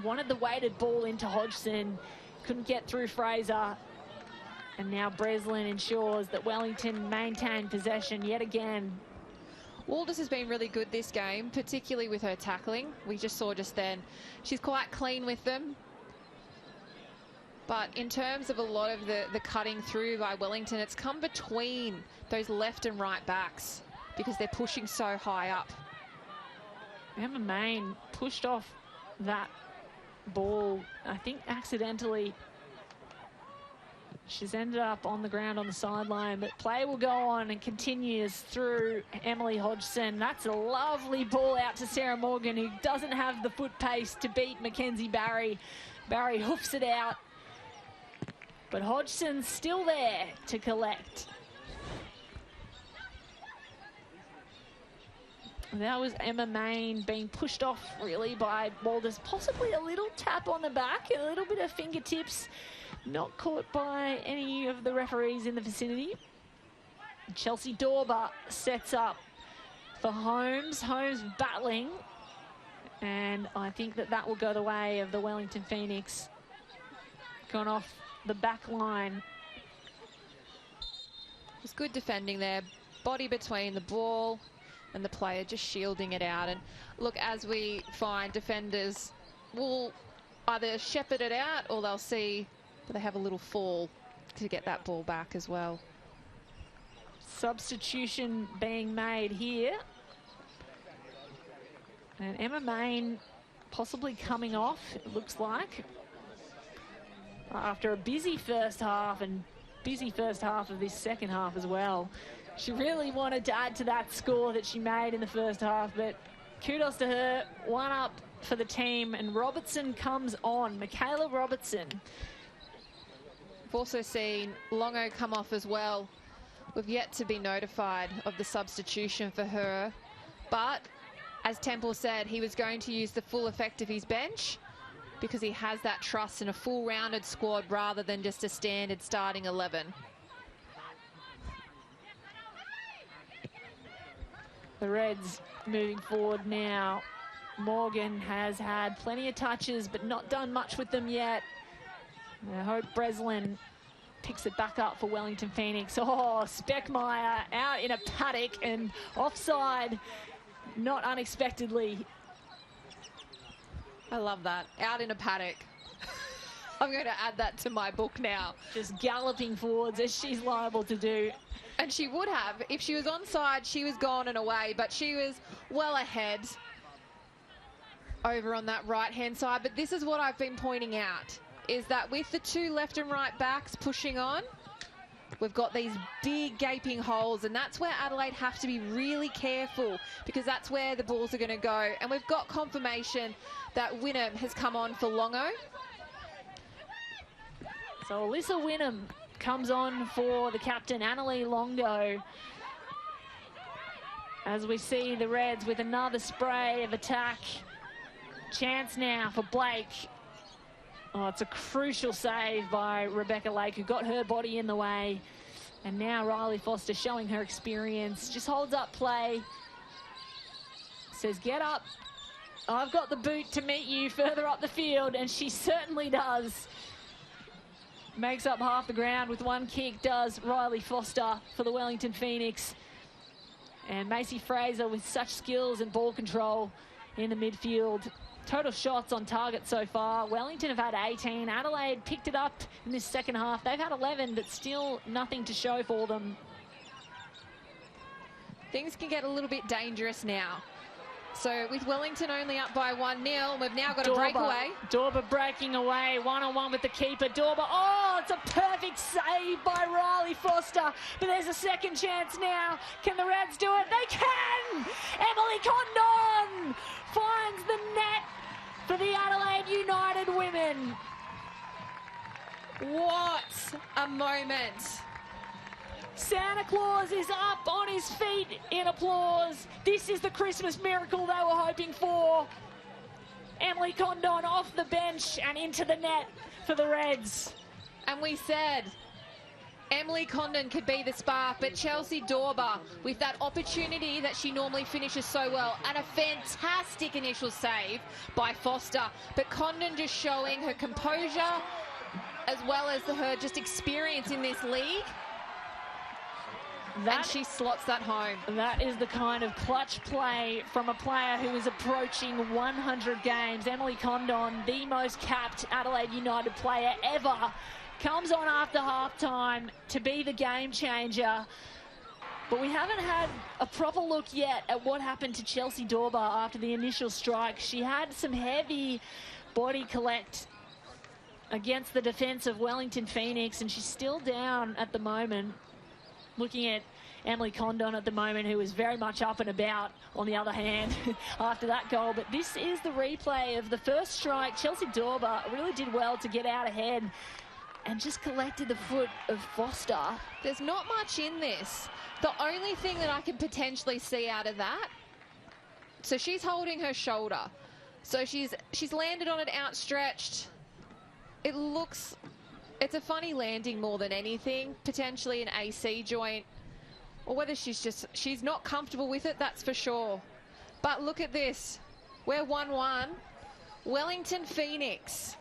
Wanted the weighted ball into Hodgson. Couldn't get through Fraser. And now Breslin ensures that Wellington maintain possession yet again. Walters has been really good this game, particularly with her tackling. We just saw just then. She's quite clean with them. But in terms of a lot of the cutting through by Wellington, it's come between those left and right backs because they're pushing so high up. Emma Main pushed off that ball, I think accidentally. She's ended up on the ground on the sideline, but play will go on and continues through Emily Hodgson. That's a lovely ball out to Sarah Morgan, who doesn't have the foot pace to beat Mackenzie Barry. Barry hoofs it out, but Hodgson's still there to collect. That was Emma Main being pushed off really by Walters. Possibly a little tap on the back, a little bit of fingertips. Not caught by any of the referees in the vicinity. Chelsea Dorber sets up for Holmes. Holmes battling. And I think that will go the way of the Wellington Phoenix. Gone off the back line. It's good defending there. Body between the ball and the player, just shielding it out. And look, as we find, defenders will either shepherd it out or they'll see that they have a little fall to get that ball back as well. Substitution being made here. And Emma Main possibly coming off, it looks like. After a busy first half and busy first half of this second half as well. She really wanted to add to that score that she made in the first half, but kudos to her. One up for the team, and Robertson comes on. Michaela Robertson. We've also seen Longo come off as well. We've yet to be notified of the substitution for her, but as Temple said, he was going to use the full effect of his bench because he has that trust in a full rounded squad rather than just a standard starting 11. The Reds moving forward now. Morgan has had plenty of touches but not done much with them yet. I hope Breslin picks it back up for Wellington Phoenix. Oh, Speckmeyer out in a paddock and offside, not unexpectedly. I love that. Out in a paddock. I'm going to add that to my book now. Just galloping forwards as she's liable to do. And she would have. If she was onside, she was gone and away, but she was well ahead. over on that right-hand side. But this is what I've been pointing out, is that with the two left and right backs pushing on, we've got these big gaping holes, and that's where Adelaide have to be really careful, because that's where the balls are going to go. And we've got confirmation that Wynnum has come on for Longo. So Alyssa Wynnum comes on for the captain, Annalie Longo. As we see the Reds with another spray of attack. Chance now for Blake. Oh, it's a crucial save by Rebecca Lake, who got her body in the way. And now Riley Foster showing her experience. Just holds up play. Says, get up. I've got the boot to meet you further up the field. And she certainly does. Makes up half the ground with one kick, does Riley Foster for the Wellington Phoenix. And Macy Fraser with such skills and ball control in the midfield. Total shots on target so far. Wellington have had 18. Adelaide picked it up in this second half. They've had 11, but still nothing to show for them. Things can get a little bit dangerous now. So with Wellington only up by 1-0, we've now got a breakaway. Dorba breaking away, one-on-one with the keeper. Dorba, oh, it's a perfect save by Riley Foster. But there's a second chance now. Can the Reds do it? They can! Emily Condon finds the net for the Adelaide United women. What a moment. Santa Claus is up on his feet in applause. This is the Christmas miracle they were hoping for. Emily Condon off the bench and into the net for the Reds. And we said Emily Condon could be the spark, but Chelsea Dorba, with that opportunity that she normally finishes so well, and a fantastic initial save by Foster. But Condon just showing her composure as well as her just experience in this league. And she slots that home. That is the kind of clutch play from a player who is approaching 100 games. Emily Condon, the most capped Adelaide United player ever, comes on after halftime to be the game changer. But we haven't had a proper look yet at what happened to Chelsea Dorba after the initial strike. She had some heavy body collect against the defence of Wellington Phoenix, and she's still down at the moment. Looking at Emily Condon at the moment, who is very much up and about, on the other hand, after that goal. But this is the replay of the first strike. Chelsea Dorba really did well to get out ahead and just collected the foot of Foster. There's not much in this. The only thing that I can potentially see out of that, so she's holding her shoulder. So she's landed on it outstretched. It looks... It's a funny landing more than anything, potentially an AC joint, or whether she's not comfortable with it, that's for sure. But look at this. We're 1-1. Wellington Phoenix.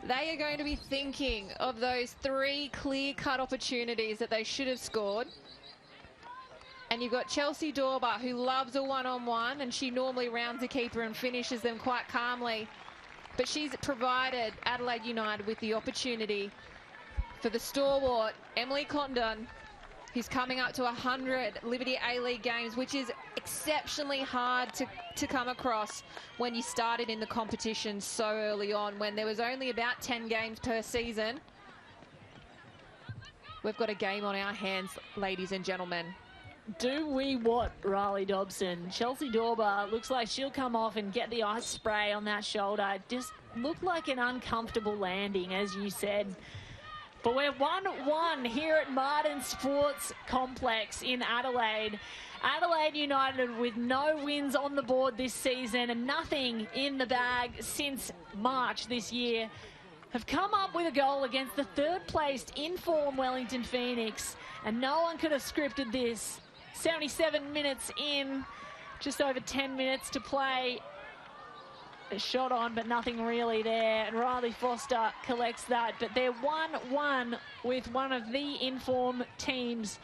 They are going to be thinking of those 3 clear-cut opportunities that they should have scored. And you've got Chelsea Dorba, who loves a one-on-one, and she normally rounds the keeper and finishes them quite calmly. But she's provided Adelaide United with the opportunity for the stalwart, Emily Condon, who's coming up to 100 Liberty A-League games, which is exceptionally hard to come across when you started in the competition so early on, when there was only about 10 games per season. We've got a game on our hands, ladies and gentlemen. Do we what, Riley Dobson? Chelsea Dorba looks like she'll come off and get the ice spray on that shoulder. It just looked like an uncomfortable landing, as you said. But we're 1-1 here at Martin Sports Complex in Adelaide. Adelaide United with no wins on the board this season and nothing in the bag since March this year, have come up with a goal against the third-placed in-form Wellington Phoenix, and no one could have scripted this. 77 minutes in, just over 10 minutes to play. A shot on, but nothing really there. And Riley Foster collects that. But they're 1-1 with one of the inform teams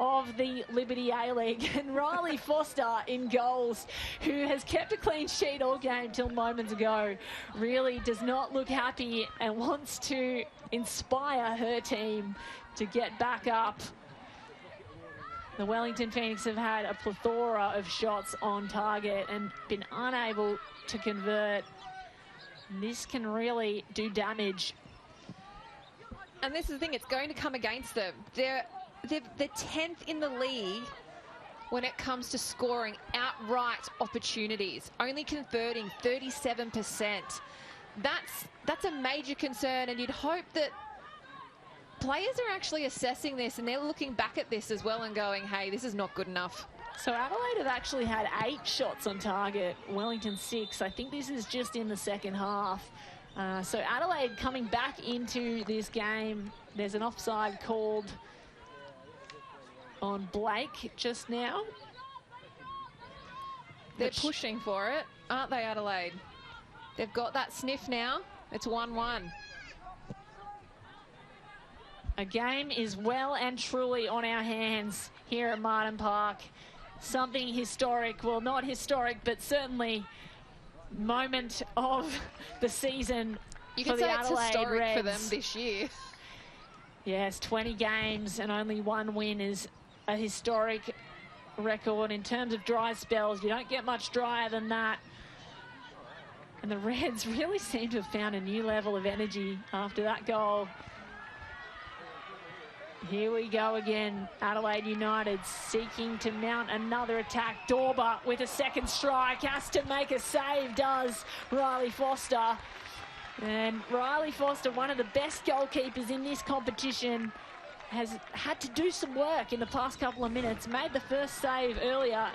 of the Liberty A-League. And Riley Foster in goals, who has kept a clean sheet all game till moments ago, really does not look happy and wants to inspire her team to get back up. The Wellington Phoenix have had a plethora of shots on target and been unable to convert. This can really do damage. And this is the thing, it's going to come against them. They're 10th in the league when it comes to scoring outright opportunities, only converting 37%. That's a major concern, and you'd hope that players are actually assessing this and they're looking back at this as well and going, hey, this is not good enough. So Adelaide have actually had 8 shots on target, Wellington 6. I think this is just in the second half. So Adelaide coming back into this game. There's an offside called on Blake just now. They're pushing for it, aren't they, Adelaide? They've got that sniff now. It's 1-1. A game is well and truly on our hands here at Martin Park. Something historic, well, not historic, but certainly moment of the season for the Adelaide Reds. You can say it's historic for them this year. Yes, 20 games and only 1 win is a historic record in terms of dry spells. You don't get much drier than that. And the Reds really seem to have found a new level of energy after that goal. Here we go again. Adelaide United seeking to mount another attack. Dorber with a second strike, has to make a save, does Riley Foster. And Riley Foster, one of the best goalkeepers in this competition, has had to do some work in the past couple of minutes. Made the first save earlier.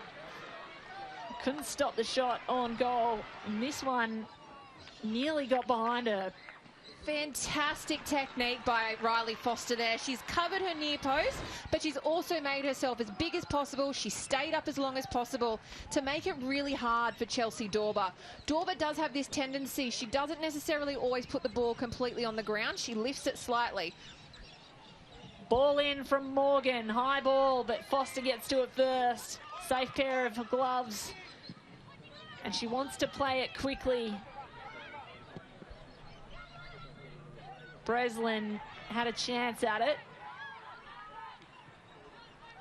Couldn't stop the shot on goal. And this one nearly got behind her. Fantastic technique by Riley Foster there. She's covered her near post, but she's also made herself as big as possible. She stayed up as long as possible to make it really hard for Chelsea Dorber. Dorber does have this tendency. She doesn't necessarily always put the ball completely on the ground. She lifts it slightly. Ball in from Morgan. High ball, but Foster gets to it first. Safe pair of gloves. And she wants to play it quickly. Breslin had a chance at it.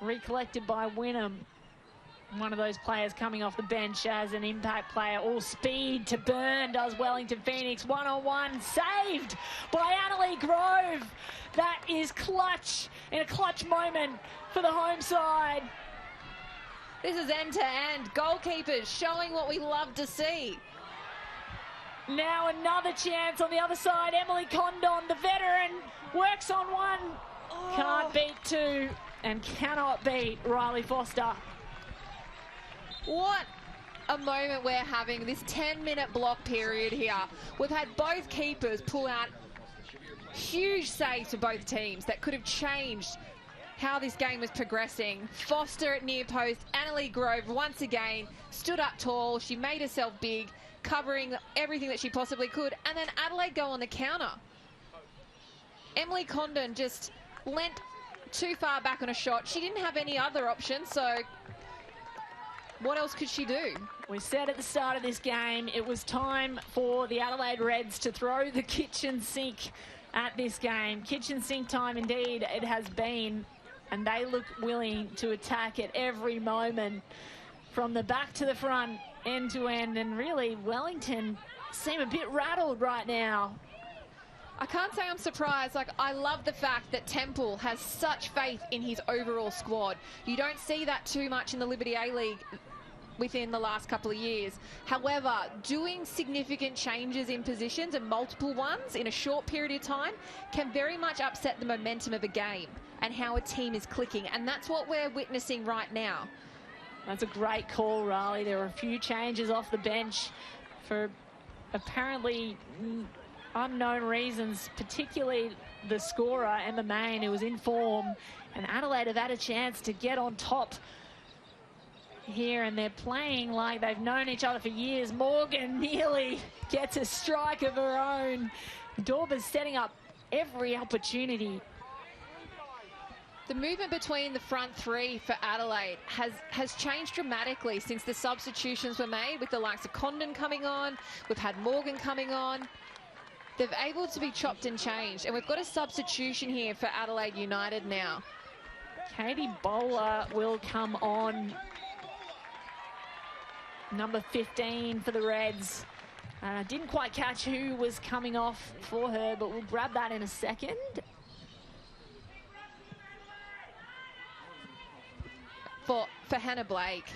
Recollected by Wynnum. One of those players coming off the bench as an impact player. All speed to burn does Wellington Phoenix. 1-on-1 saved by Annalie Grove. That is clutch, in a clutch moment for the home side. This is end-to-end. Goalkeepers showing what we love to see. Now another chance on the other side. Emily Condon, the veteran, works on one. Oh. Can't beat 2 and cannot beat Riley Foster. What a moment we're having, this 10-minute block period here. We've had both keepers pull out huge saves for both teams that could have changed how this game was progressing. Foster at near post, Annalie Grove once again stood up tall. She made herself big, covering everything that she possibly could, and then Adelaide go on the counter. Emily Condon just leant too far back on a shot. She didn't have any other option, so what else could she do? We said at the start of this game it was time for the Adelaide Reds to throw the kitchen sink at this game. Kitchen sink time indeed it has been, and they look willing to attack at every moment from the back to the front, end to end, and really Wellington seem a bit rattled right now. I can't say I'm surprised. Like, I love the fact that Temple has such faith in his overall squad. You don't see that too much in the Liberty A-League within the last couple of years. However, doing significant changes in positions, and multiple ones in a short period of time, can very much upset the momentum of a game and how a team is clicking, and that's what we're witnessing right now. That's a great call, Riley. There were a few changes off the bench for apparently unknown reasons, particularly the scorer, Emma Main, who was in form, and Adelaide have had a chance to get on top here, and they're playing like they've known each other for years. Morgan nearly gets a strike of her own. Dorber's setting up every opportunity. The movement between the front three for Adelaide has changed dramatically since the substitutions were made, with the likes of Condon coming on. We've had Morgan coming on. They've able to be chopped and changed, and we've got a substitution here for Adelaide United now. Katie Bowler will come on. Number 15 for the Reds. Didn't quite catch who was coming off for her, but we'll grab that in a second. For Hannah Blake.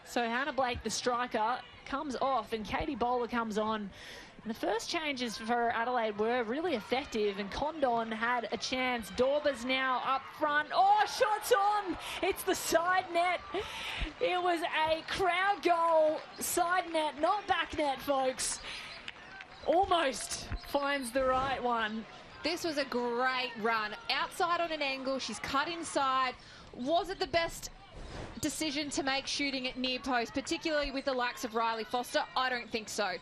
So Hannah Blake, the striker, comes off and Katie Bowler comes on. And the first changes for Adelaide were really effective, and Condon had a chance. Dorba's now up front. Oh, shot's on! It's the side net. It was a crowd goal. Side net, not back net, folks. Almost finds the right one. This was a great run. Outside on an angle, she's cut inside. Was it the best decision to make shooting at near post, particularly with the likes of Riley Foster? I don't think so.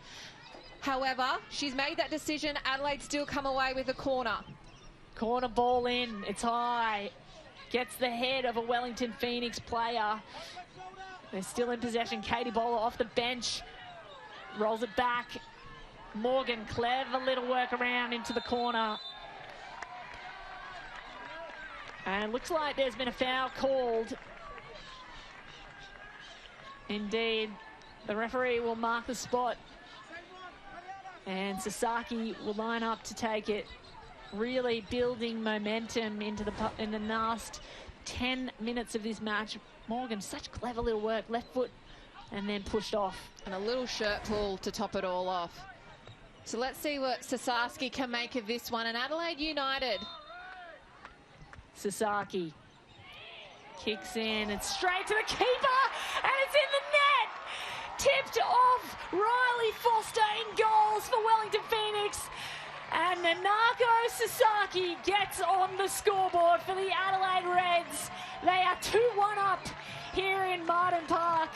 However, she's made that decision. Adelaide still come away with a corner. Corner ball in. It's high. Gets the head of a Wellington Phoenix player. They're still in possession. Katie Bowler off the bench. Rolls it back. Morgan, clever little workaround into the corner. And looks like there's been a foul called. Indeed, the referee will mark the spot. And Sasaki will line up to take it. Really building momentum in the last 10 minutes of this match. Morgan, such clever little work. Left foot and then pushed off. And a little shirt pull to top it all off. So let's see what Sasaki can make of this one. And Adelaide United. Sasaki kicks in and straight to the keeper. And it's in the net. Tipped off. Riley Foster in goals for Wellington Phoenix. And Nanako Sasaki gets on the scoreboard for the Adelaide Reds. They are 2-1 up here in Martin Park.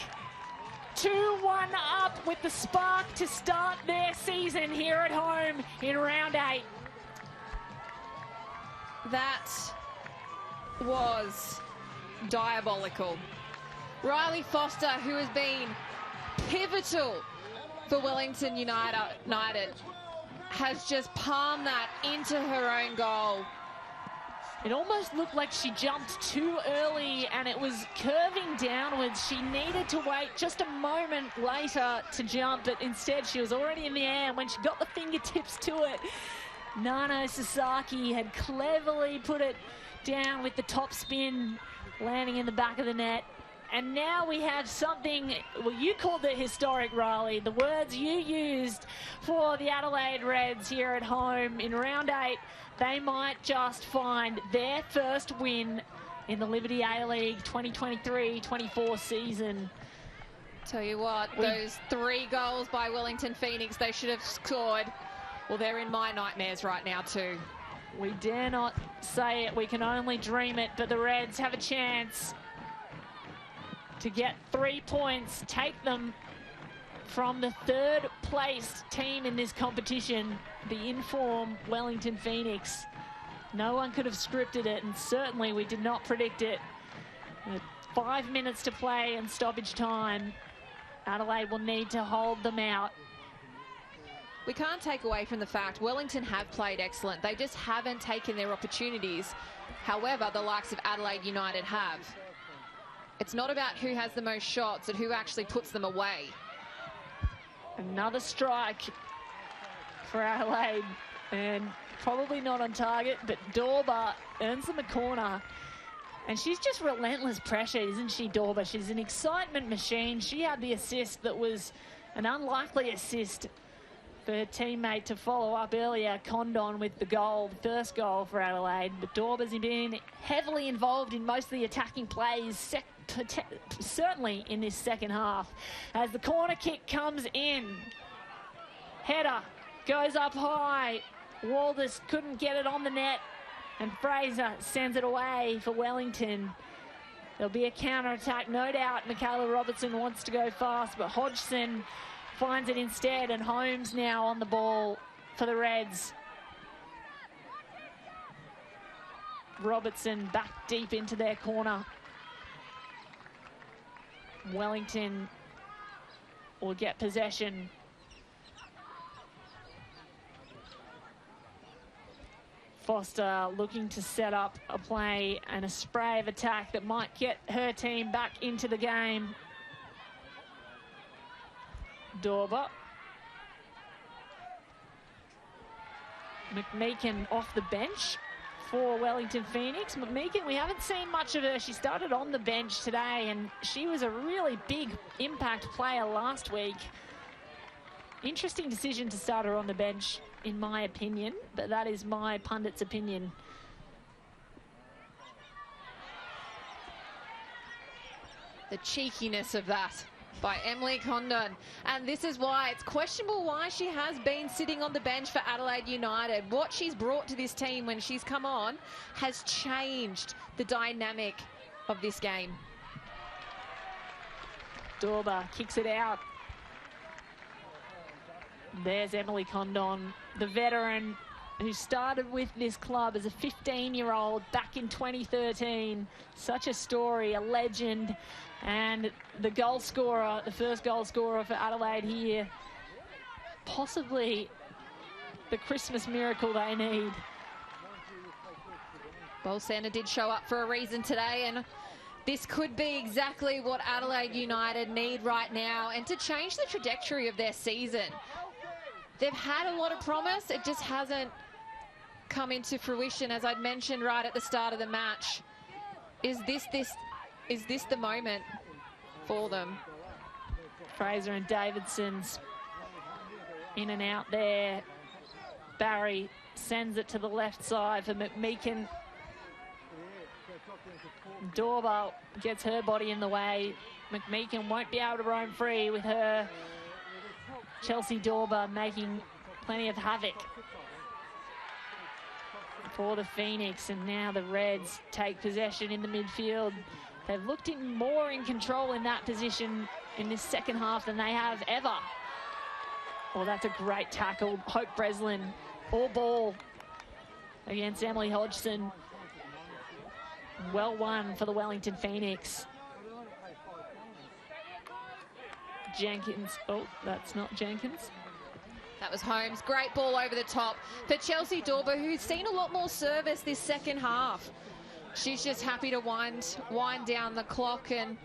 2-1 up with the spark to start their season here at home in round 8. That was diabolical. Riley Foster, who has been pivotal for Wellington United, has just palmed that into her own goal. It almost looked like she jumped too early and it was curving downwards. She needed to wait just a moment later to jump, but instead she was already in the air. And when she got the fingertips to it, Nano Sasaki had cleverly put it down with the top spin, landing in the back of the net. And now we have something, well, you called it historic, Riley. The words you used for the Adelaide Reds here at home in round 8. They might just find their first win in the Liberty A-League 2023-24 season. Tell you what, those 3 goals by Wellington Phoenix they should have scored. Well, they're in my nightmares right now too. We dare not say it, we can only dream it, but the Reds have a chance to get 3 points, take them from the 3rd placed team in this competition, the in-form Wellington Phoenix. No one could have scripted it, and certainly we did not predict it. 5 minutes to play and stoppage time. Adelaide will need to hold them out. We can't take away from the fact Wellington have played excellent. They just haven't taken their opportunities. However, the likes of Adelaide United have. It's not about who has the most shots, but who actually puts them away. Another strike for Adelaide, and probably not on target, but Dorba earns them a corner. And she's just relentless pressure, isn't she, Dorba? She's an excitement machine. She had the assist that was an unlikely assist for her teammate to follow up earlier, Condon, with the goal, the first goal for Adelaide. But Dorba's been heavily involved in most of the attacking plays, certainly in this second half. As the corner kick comes in, header goes up high. Walters couldn't get it on the net, and Fraser sends it away for Wellington. There'll be a counter-attack, no doubt. Michaela Robertson wants to go fast, but Hodgson finds it instead, and Holmes now on the ball for the Reds. Robertson back deep into their corner. Wellington will get possession. Foster looking to set up a play and a spray of attack that might get her team back into the game. Dorber. McMeekin off the bench for Wellington Phoenix. McMeekin, we haven't seen much of her. She started on the bench today, and she was a really big impact player last week. Interesting decision to start her on the bench, in my opinion, but that is my pundit's opinion. The cheekiness of that by Emily Condon. And this is why it's questionable why she has been sitting on the bench for Adelaide United. What she's brought to this team when she's come on has changed the dynamic of this game. Dorber kicks it out. There's Emily Condon, the veteran who started with this club as a 15-year-old back in 2013. Such a story, a legend, and the goal scorer, the first goal scorer for Adelaide here. Possibly the Christmas miracle they need. Well, Santa did show up for a reason today, and this could be exactly what Adelaide United need right now, and to change the trajectory of their season. They've had a lot of promise, it just hasn't come into fruition, as I'd mentioned right at the start of the match. Is this the moment for them? Fraser and Davidson's in and out there. Barry sends it to the left side for McMeekin. Dorber gets her body in the way. McMeekin won't be able to roam free with her. Chelsea Dorber making plenty of havoc for the Phoenix, and now the Reds take possession in the midfield. They've looked more in control in that position in this second half than they have ever. Well, that's a great tackle. Hope Breslin, all ball against Emily Hodgson. Well won for the Wellington Phoenix. Jenkins, oh, that's not Jenkins. That was Holmes. Great ball over the top for Chelsea Dorber, who's seen a lot more service this second half. She's just happy to wind down the clock, and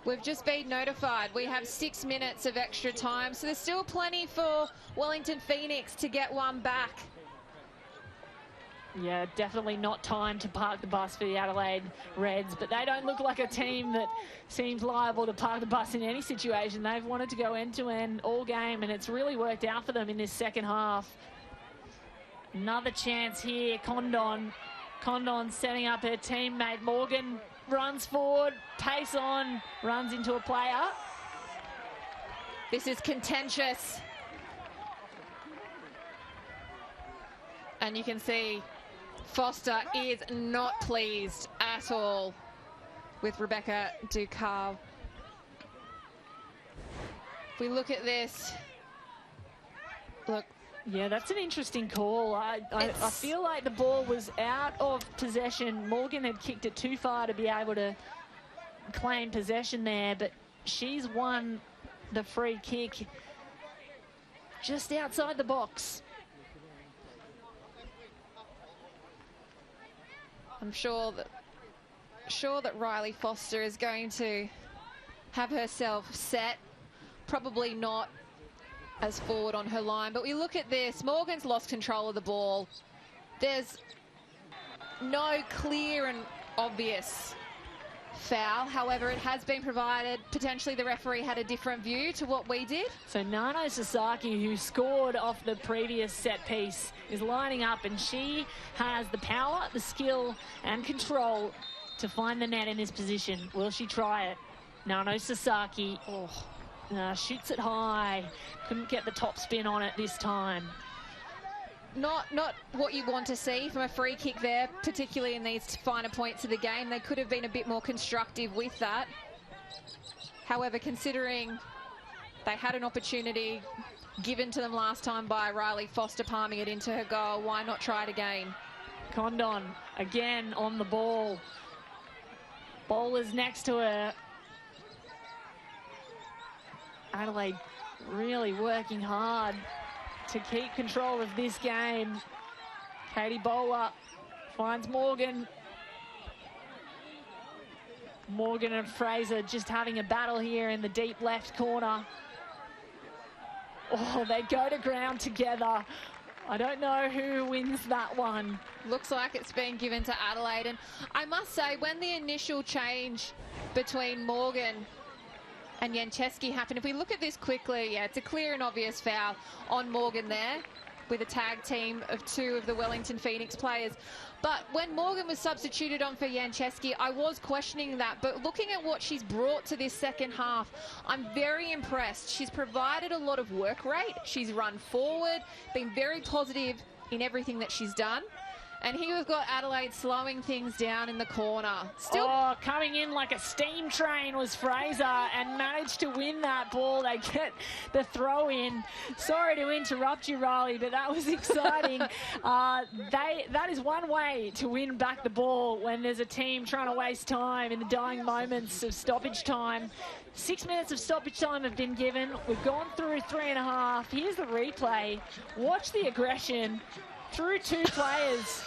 we've just been notified we have 6 minutes of extra time, so there's still plenty for Wellington Phoenix to get one back. Yeah, definitely not time to park the bus for the Adelaide Reds, but they don't look like a team that seems liable to park the bus in any situation. They've wanted to go end-to-end all game, and it's really worked out for them in this second half. Another chance here, Condon. Condon setting up her teammate. Morgan runs forward, pace on, runs into a player. This is contentious. And you can see Foster is not pleased at all with Rebecca Ducal. If we look at this, look. Yeah, that's an interesting call. I feel like the ball was out of possession. Morgan had kicked it too far to be able to claim possession there, but she's won the free kick just outside the box. I'm sure that Riley Foster is going to have herself set. Probably not as forward on her line, but we look at this. Morgan's lost control of the ball. There's no clear and obvious foul. However, it has been provided. Potentially the referee had a different view to what we did. So Nano Sasaki, who scored off the previous set piece, is lining up, and she has the power, the skill and control to find the net in this position. Will she try it? Nano Sasaki shoots it high. Couldn't get the top spin on it this time. Not what you want to see from a free kick there, particularly in these finer points of the game. They could have been a bit more constructive with that. However, considering they had an opportunity given to them last time by Riley Foster palming it into her goal, why not try it again? Condon again on the ball. Bowler's next to her. Adelaide really working hard to keep control of this game. Katie Bowler finds Morgan. Morgan and Fraser just having a battle here in the deep left corner. Oh, they go to ground together. I don't know who wins that one. Looks like it's been given to Adelaide. And I must say, when the initial change between Morgan and Janczewski happened, if we look at this quickly, yeah, it's a clear and obvious foul on Morgan there with a tag team of 2 of the Wellington Phoenix players. But when Morgan was substituted on for Janczewski, I was questioning that. But looking at what she's brought to this second half, I'm very impressed. She's provided a lot of work rate. She's run forward, been very positive in everything that she's done. And here we've got Adelaide slowing things down in the corner. Still coming in like a steam train was Fraser and managed to win that ball. They get the throw in. Sorry to interrupt you, Riley, but that was exciting. That is one way to win back the ball when there's a team trying to waste time in the dying moments of stoppage time. 6 minutes of stoppage time have been given. We've gone through 3.5. Here's the replay. Watch the aggression through 2 players.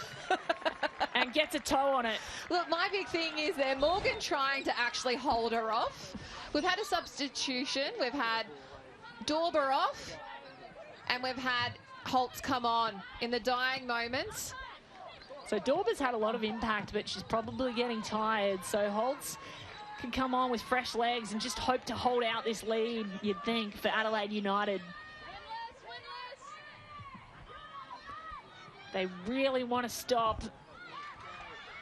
And gets a toe on it. Look, my big thing is there Morgan trying to actually hold her off. We've had a substitution. We've had Dorber off. And we've had Holtz come on in the dying moments. So Dorber's had a lot of impact, but she's probably getting tired. So Holtz can come on with fresh legs and just hope to hold out this lead, you'd think, for Adelaide United. They really want to stop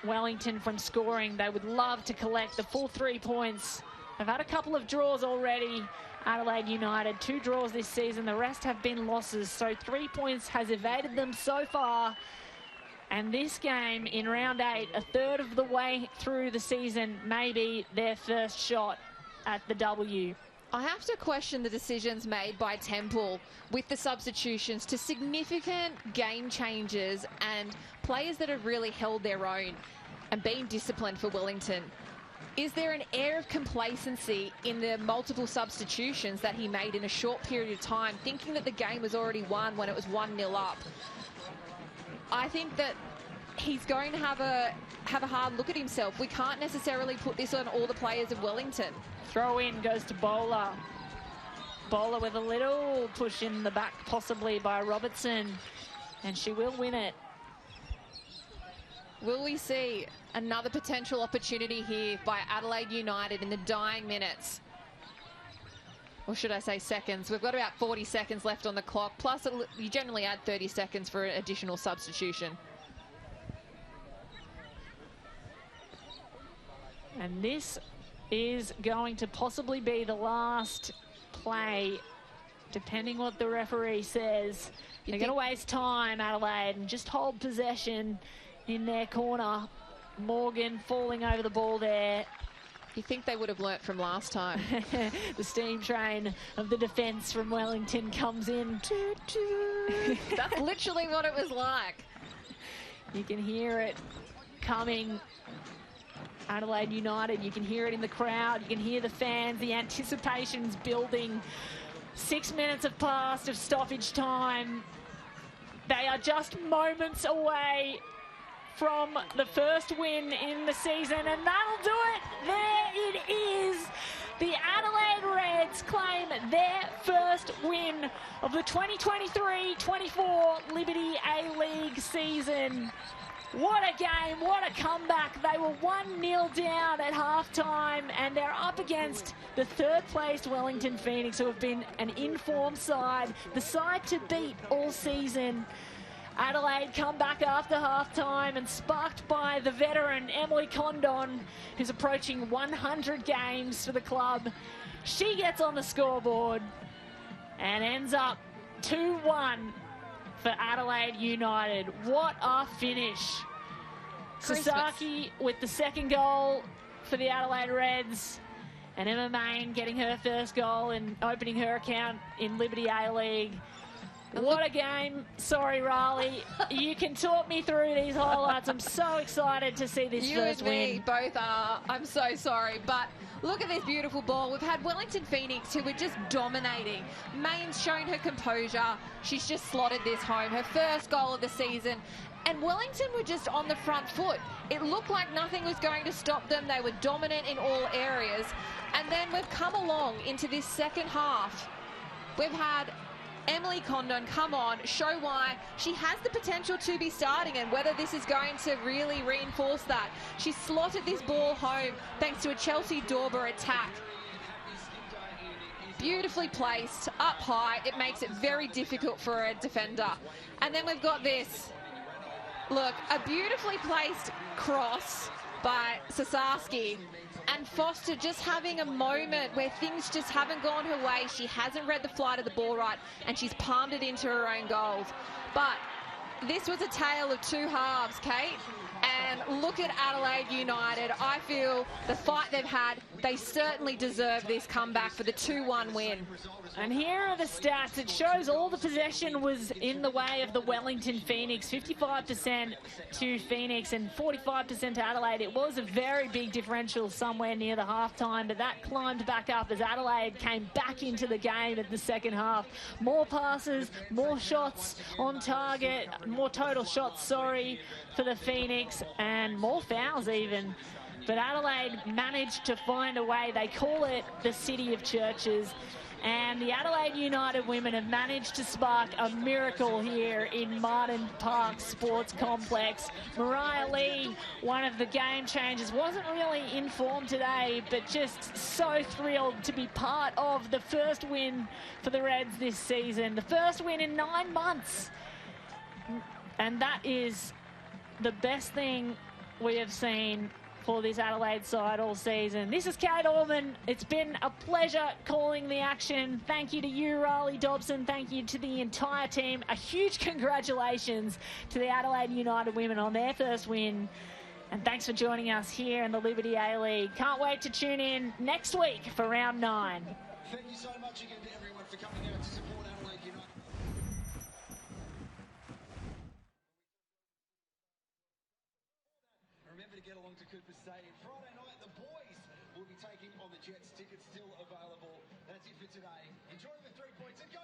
Wellington from scoring. They would love to collect the full 3 points. They've had a couple of draws already, Adelaide United. 2 draws this season. The rest have been losses. So 3 points has evaded them so far. And this game in round 8, a third of the way through the season, may be their first shot at the W. I have to question the decisions made by Temple with the substitutions to significant game changes and players that have really held their own and been disciplined for Wellington. Is there an air of complacency in the multiple substitutions that he made in a short period of time, thinking that the game was already won when it was 1-0 up? I think that he's going to have a hard look at himself. We can't necessarily put this on all the players of Wellington. Throw in goes to Bowler. Bowler with a little push in the back, possibly by Robertson, and she will win it. Will we see another potential opportunity here by Adelaide United in the dying minutes? Or should I say seconds? We've got about 40 seconds left on the clock, plus you generally add 30 seconds for an additional substitution. And this is going to possibly be the last play, depending what the referee says. They're going to waste time, Adelaide, and just hold possession in their corner. Morgan falling over the ball there. You think they would have learnt from last time. The steam train of the defence from Wellington comes in. That's literally what it was like. You can hear it coming. Adelaide United, you can hear it in the crowd, you can hear the fans, the anticipation's building. 6 minutes have passed of stoppage time. They are just moments away from the first win in the season, and that'll do it. There it is. The Adelaide Reds claim their first win of the 2023-24 Liberty A-League season. What a game, what a comeback. They were 1-0 down at halftime, and they're up against the third-placed Wellington Phoenix, who have been an informed side, the side to beat all season. Adelaide come back after halftime and sparked by the veteran Emily Condon, who's approaching 100 games for the club. She gets on the scoreboard and ends up 2-1 for Adelaide United. What a finish. Sasaki with the second goal for the Adelaide Reds, and Emma Main getting her first goal and opening her account in Liberty A-League. What a game. Sorry, Riley. You can talk me through these highlights. I'm so excited to see this first win. You and me both are. I'm so sorry. But look at this beautiful ball. We've had Wellington Phoenix, who were just dominating. Main's shown her composure. She's just slotted this home. Her first goal of the season. And Wellington were just on the front foot. It looked like nothing was going to stop them. They were dominant in all areas. And then we've come along into this second half. We've had Emily Condon come on, show why she has the potential to be starting and whether this is going to really reinforce that. She slotted this ball home thanks to a Chelsea Dorber attack. Beautifully placed, up high. It makes it very difficult for a defender. And then we've got this. Look, a beautifully placed cross by Sasaki, and Foster just having a moment where things just haven't gone her way. She hasn't read the flight of the ball right, and she's palmed it into her own goals. But this was a tale of two halves, Kate. And look at Adelaide United. I feel the fight they've had, they certainly deserve this comeback for the 2-1 win. And here are the stats. It shows all the possession was in the way of the Wellington Phoenix. 55% to Phoenix and 45% to Adelaide. It was a very big differential somewhere near the halftime, but that climbed back up as Adelaide came back into the game in the second half. More passes, more shots on target, more total shots, for the Phoenix, and more fouls even. But Adelaide managed to find a way. They call it the City of Churches. And the Adelaide United women have managed to spark a miracle here in Martin Park Sports Complex. Mariah Lee, one of the game changers, wasn't really in form today, but just so thrilled to be part of the first win for the Reds this season. The first win in 9 months. And that is the best thing we have seen for this Adelaide side all season. This is Kate Orman. It's been a pleasure calling the action. Thank you to you, Riley Dobson. Thank you to the entire team. A huge congratulations to the Adelaide United women on their first win. And thanks for joining us here in the Liberty A-League. Can't wait to tune in next week for round 9. Thank you so much again to everyone for coming out to support Adelaide United. Remember to get along to Cooper Stadium. Friday night, the boys will be taking on the Jets. Tickets still available. That's it for today. Enjoy the 3 points and go